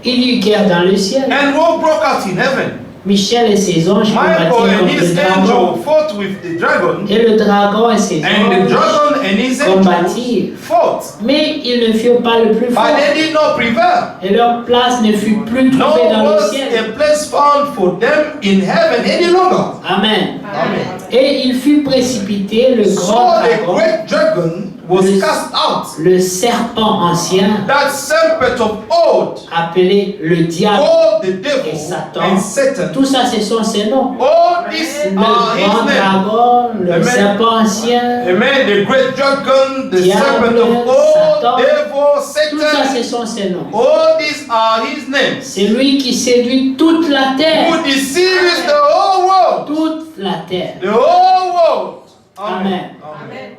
il y eut guerre dans le ciel. And war broke out in heaven. Michel et ses anges Michael combattirent and contre his le dragon. angel fought with the dragon, Et le dragon et ses and the anges dragon and his angel combattirent. fought. Mais ils ne furent pas le plus fort. But they did not prevail. Et leur place ne fut plus No trouvée dans le was ciel. a place found for them in heaven any longer. Amen. Amen. Et il fut précipité, le So grand the dragon, great dragon was Le- cast out. le serpent ancien, That serpent of old, appelé le diable called the devil et Satan. and Satan. Tout ça, ce sont ses noms. All these Le are his grand name. dragon, le Amen. serpent ancien, Amen. The great dragon, the Diable, serpent of old, Satan. devil, tout ça, Satan. ce sont ses noms. All these are his names. C'est lui qui séduit toute la terre. Who deceives the whole world. Toute la terre. The whole world. Amen. Amen.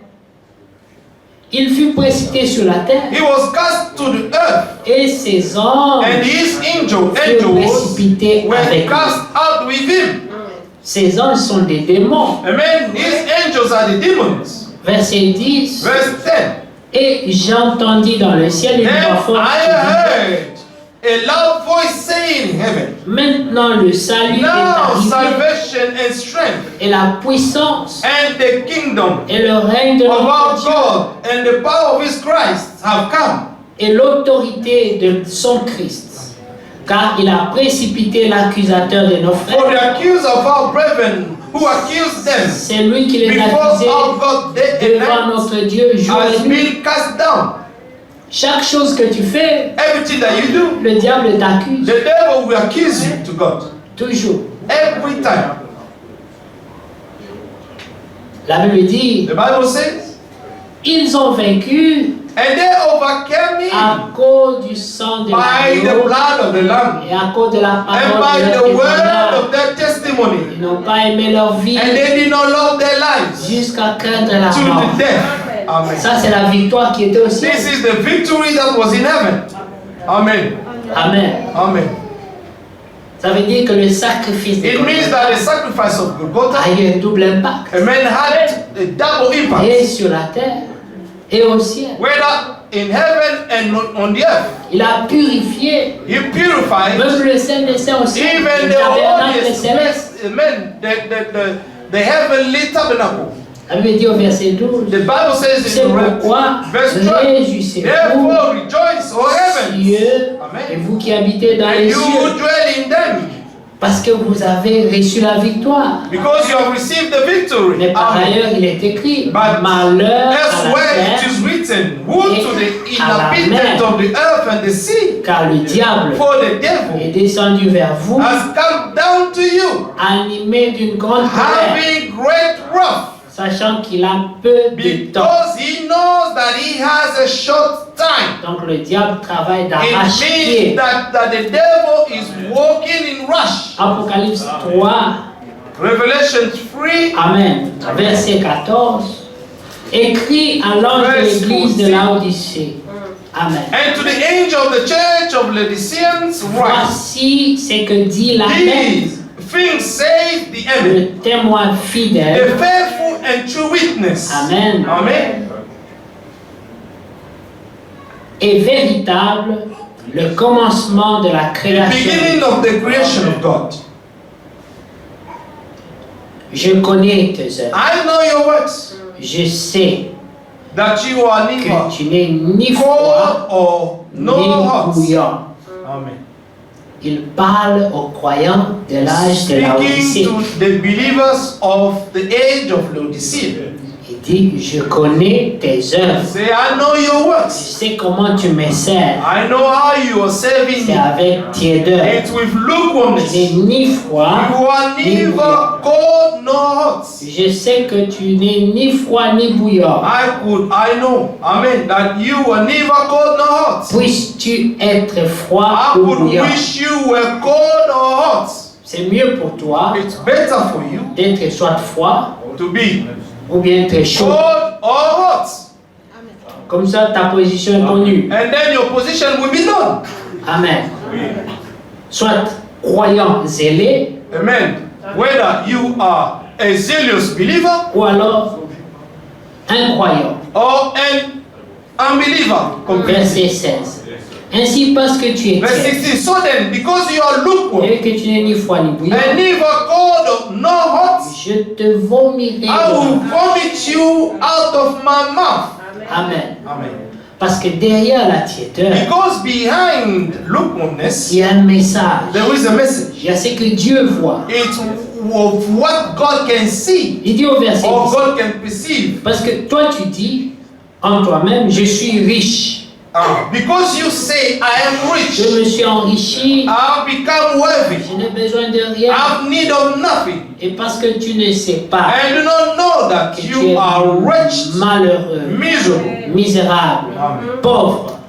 Il fut précipité sur la terre He was cast to the earth, et ses anges and his furent angels précipités were avec lui. cast out with him. Ces anges sont des démons. Amen. His angels are the demons. Verset 10. Verse 10. Et j'entendis dans le ciel une Then voix forte I qui heard a loud voice saying in heaven, dit, maintenant le salut est now arrivé salvation and strength et la puissance and the kingdom et le règne de of our notre Dieu God and the power of his Christ have come. et l'autorité de son Christ. Car il a précipité l'accusateur de nos For frères. the accuser of our brethren who accused them C'est lui qui les before accusait our God day and devant night notre Dieu jour has et nuit. been cast down. Chaque chose que tu fais, Everything that you do, le diable t'accuse. the devil will accuse you to God. Toujours. Every time. La Bible dit, The Bible says, ils ont vaincu and they overcame me à cause du sang de by the l'agneau blood of the Lamb et à cause de la and parole by de leur the word témoignage. of their testimony. Ils n'ont pas aimé leur vie And they did not love their lives jusqu'à craindre la to mort. the death. Amen. Ça, c'est la victoire qui était au ciel. This is the victory that was in heaven. Amen. Amen. Amen. Ça veut dire que le sacrifice de It means that the sacrifice of a Golgotha, eu un double impact. a man had a double Et impact, sur la terre et au ciel. whether in heaven and on the earth. Il a purifié He purified même le Saint des Saints au ciel. even Le the tabernacle holiest céleste. place, amen, the heavenly tabernacle. La Bible dit au verset 12. The Bible says C'est in pourquoi verse 12, réjouissez-vous, therefore rejoice, O heaven, cieux, Amen. et vous qui habitez dans and les you who cieux, dwell in them, parce que vous avez reçu la victoire. because you have received the victory. Mais par Amen. ailleurs, il est écrit, But malheur à la elsewhere it terre, is written, woe et to the à la inhabitants mer. of the earth and the sea, car le diable for the est devil descendu vers vous, has come down to you, animé d'une grande colère, having great wrath, sachant qu'il a peu de temps. because he knows that he has a short time. Donc le diable travaille It d'arrache-pied. means that the devil is walking in rush. Apocalypse 3, Revelation 3, Amen. Verset 14. Écrit à l'ange de Verse l'église de 14. Laodicée. Amen. and to the angel of the church of Laodiceans write, Voici ce que dit l'Amen, these things say the Amen, le témoin the fidèle. faithful and true witness. Amen. Amen. Et véritable, le commencement de la The création. beginning of the creation of God. Je connais tes œuvres. I know your works, Je sais that you are que neither tu n'es ni froid cold or ni no hot. bouillant. Amen. Il parle aux croyants de l'âge de Laodicée. Speaking to the believers of the age of Laodicea. Il dit, je connais tes œuvres. Say, I know your Je works. sais comment tu me sers. I know how you are serving C'est me. avec tiédeur. It's with Tu lukewarmness. n'es ni froid You are ni neither bouillant. cold nor hot. Je sais que tu n'es ni froid ni bouillant. I know, amen, that you are neither cold nor hot. Puisses-tu être froid I ou would bouillant. wish you were cold or hot. C'est mieux pour toi It's better for you d'être soit froid to be ou bien très chaud. cold or hot. Comme ça, ta position est connue. And then your position will be known. Amen. Soit croyant zélé, Amen. Whether you are a zealous believer ou alors incroyant. or an unbeliever. Verset 16. Ainsi parce que tu es Verse tiède 16. So then, because you are lukewarm et que tu n'es ni froid ni bouillant, and neither cold nor hot, je te vomirai. I will vomit you out of my mouth. Amen. Amen. Parce que derrière la tiédeur, Because behind lukewarmness, il y a un message. there is a message. Il y a ce que Dieu voit. It's of what God can see Il dit au verset or 10. God can perceive. Parce que toi tu dis en toi-même, je suis riche. Because you say, I am rich, Je me suis enrichi. I've become worthy, Je n'ai besoin de rien. I have need of nothing. Et parce que tu ne sais pas I do not know that que tu you es are wretched, malheureux, miserable, misérable, Amen. pauvre,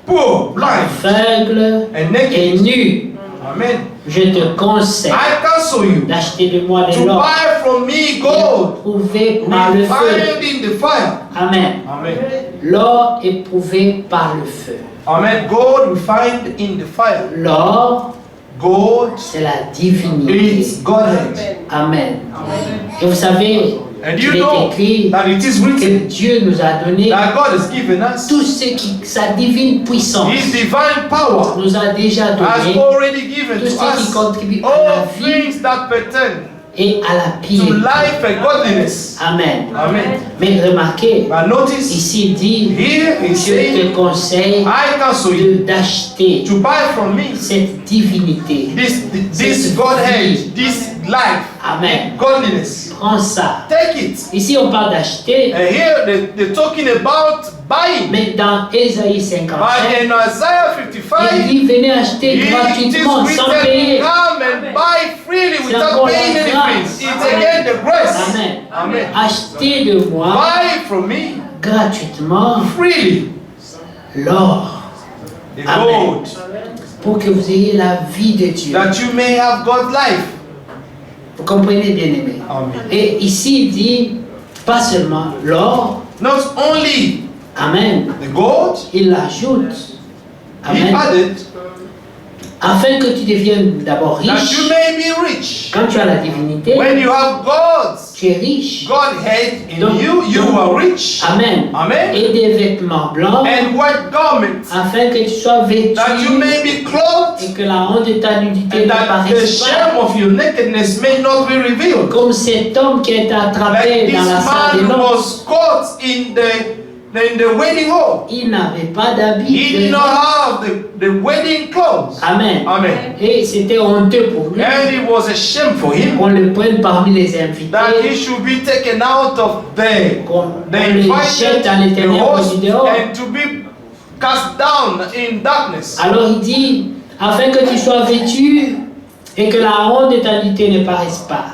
poor, blind, aveugle and et naked. nu, Amen. je te conseille I counsel you d'acheter de moi de to l'or buy from me gold, éprouvé par le feu. refined in the fire. Amen. Amen. L'or éprouvé par le feu. Amen. Gold refined in the fire. L'or, Gold c'est la divinité. is Godhead. Amen. Et vous savez, And il you est know écrit that it is que written Dieu nous a donné that God has given us tout ce qui, sa divine puissance, His divine power, nous a déjà has donné already given tout to ce qui us contribue à la all vie things that pertain et à la to piété. life and godliness. Amen. Amen. Mais remarquez, But notice ici il dit, here he je says, te conseille I counsel you d'acheter to buy from me cette divinité. this Godhead, this life, Amen. godliness. Prends ça. Take it. Ici on parle d'acheter, And here they're talking about buying. mais dans Ésaïe But 55, in Isaiah il 55, dit venez acheter it is gratuitement sans written, payer. come and buy freely C'est without encore paying la anything. grâce. It's again the grace. Amen. Amen. Achetez de moi Buy from me gratuitement freely l'or the Amen. gold, pour que vous ayez la vie de Dieu. that you may have God's life. Vous comprenez, bien aimé. Amen. Et ici il dit pas seulement l'or, Not only amen, the gold, il l'ajoute, he amen, added afin que tu deviennes d'abord that riche. you may be rich. Quand tu as la divinité, When you have God's tu es riche. Godhead in Donc- you are rich. Amen. Amen. Et des vêtements blancs, And white garments, afin que tu sois vêtu that you may be clothed, et que la honte de ta nudité and ne that the paraisse pas. shame of your nakedness may not be revealed. Comme cet homme qui a été attrapé Like this dans la salle des man noces, was caught in the wedding hall. il n'avait pas He d'habit. did not have the wedding clothes. Amen. Amen. Et c'était honteux pour lui And it was a shame for him qu'on le prenne parmi les that he invités, should be taken out of qu'on the le jette invited, dans les the ténèbres host, du dehors. and to be cast down in darkness. Alors il dit, afin que tu sois vêtu et que la honte de ta nudité ne paraisse pas.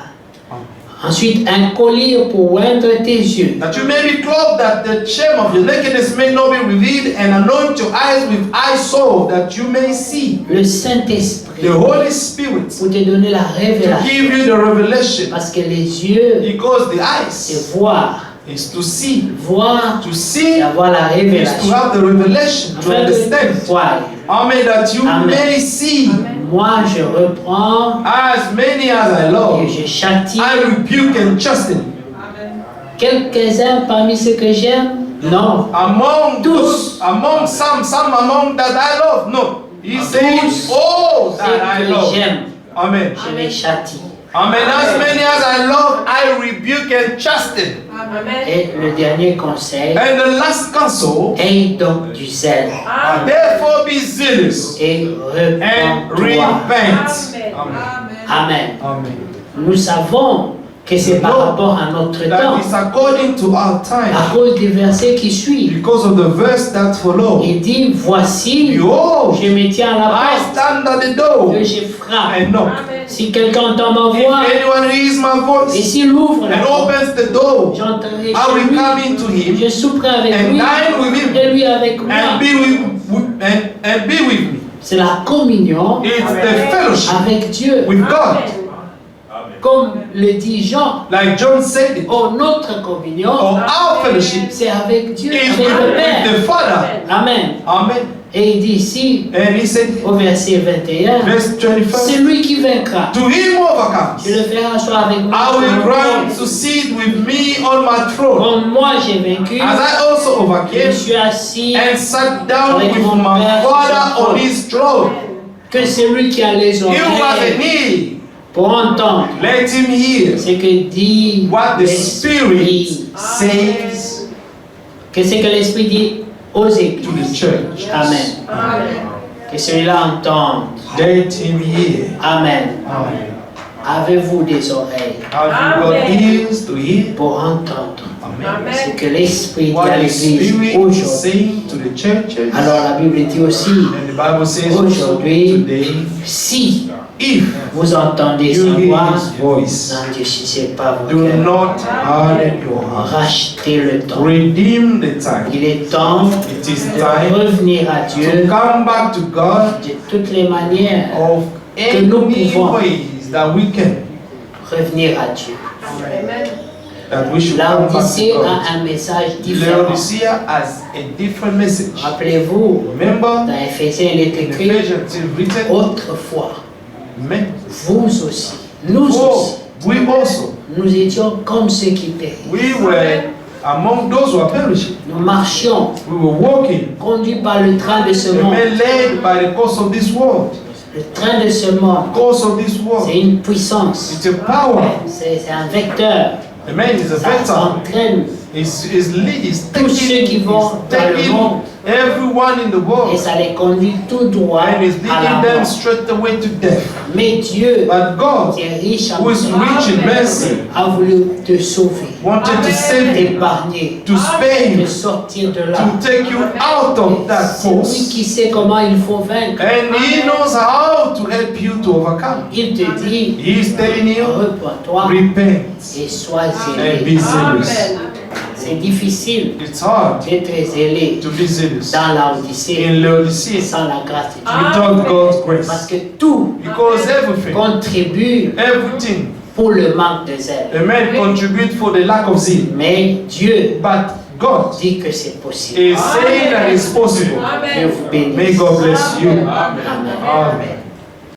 Ensuite, un collier pour oindre tes yeux. That you may be clothed, that the shame of your nakedness may not be revealed, and anoint your eyes with eye salve, that you may see. Le Saint-Esprit The Holy Spirit pour te donner la to révélation. give you the revelation. Parce que les yeux, Because the c'est eyes voir. is to see. Voir, To c'est see avoir la is to révélation. have the revelation, to Afin que tu understand. vois. Amen. That you Amen. may see. Moi, je reprends As many as I et love, je châtie. I rebuke and chasten. Quelques-uns parmi ceux que j'aime? Non. Among Tous. those, among some among that I love. No. He says, Tous all ceux that I que love. j'aime, Amen. je les châtie. Amen. As many as I love, I rebuke and chasten. Et le dernier conseil, And the last counsel, aie donc du zèle therefore be zealous et and repens-toi. repent. Amen. Amen. Nous savons que c'est par rapport à notre temps, That is according to our time. à cause des versets qui suivent. Because of the verse that follows. Il dit, voici, Behold, je me tiens à la I porte stand at the door et je frappe. and knock. Si quelqu'un entend ma If voix anyone hears my et voice s'il ouvre la and porte, opens the door, j'entrerai I chez will lui, come into him je souperai avec and lui dine with him et lui avec moi. and be with me. C'est la communion It's the fellowship avec Dieu. with God. Amen. Comme le dit Jean, Like John said it, oh, notre communion, our fellowship c'est avec Dieu, is avec with le Père. the Father. Amen. Amen. Et il dit ici, And he said, au verset 21, verse 21, c'est lui qui vaincra. to him who overcomes, Je le ferai asseoir avec moi. I sur will mon grant trône. to sit with me on my throne, Comme moi j'ai vaincu, as I also je overcame suis assis, and sat down with my Father on his throne. que celui qui a les He who has an oreilles ear, pour entendre let him hear ce que dit what the l'Esprit. Spirit says Qu'est-ce que l'Esprit dit aux to églises? the church. Amen. Que celui-là entende. Let him hear. Amen. Amen. Avez-vous des oreilles Have you got ears to hear? pour entendre Amen. ce que l'Esprit dit à What the l'Église Spirit is aujourd'hui? saying to the churches. Alors la Bible dit aussi, And the Bible says also aujourd'hui, today, si if vous entendez you sa hear voix, his voice, n'endurcissez pas vos do cœurs. not harden your heart. Rachetez le temps. Redeem the time. Il est temps It is de time revenir à to Dieu come back to God de toutes les manières. of any nous pouvons. ways that we can, Revenir à Dieu. that we should come back L'Odyssée to God. a un message différent. Laodicea has a different message. Rappelez-vous, Remember, dans Éphésiens, il est in écrit, Ephesians it is written, autrefois, men, vous aussi, nous aussi, oh, we also, nous étions comme ceux qui périssent. we were among those who are perishing. Nous marchions, We were walking, conduits par le train de ce monde. men led by the course of this world. Le train de ce monde, Course of this world. c'est une puissance, It's a power. c'est un vecteur. The man is a Ça vector. entraîne He's tous ceux qui vont dans le monde everyone in the et world ça les conduit tout droit and is à la leading them mort. straight away to death. Mais Dieu, But God, qui est riche en who is rich in mercy, a voulu te sauver, wanted to save you, t'épargner, to spare te you, sortir de là. to take you out of that C'est lui course. qui sait comment il faut vaincre. And He knows how to help you to overcome. Il te dit, He is telling you, repens-toi repent et sois and zélé. be zealous. C'est difficile It's hard d'être zélé to be zealous dans la Odyssée in Laodicea sans la grâce de Dieu. without God's Parce grace. que tout Because everything, contribue everything, pour le manque de zèle. a man contribute for the lack of zeal. Mais Dieu But God dit que c'est possible. is saying that it's possible. Dieu vous bénisse. May God bless you. Amen. Amen.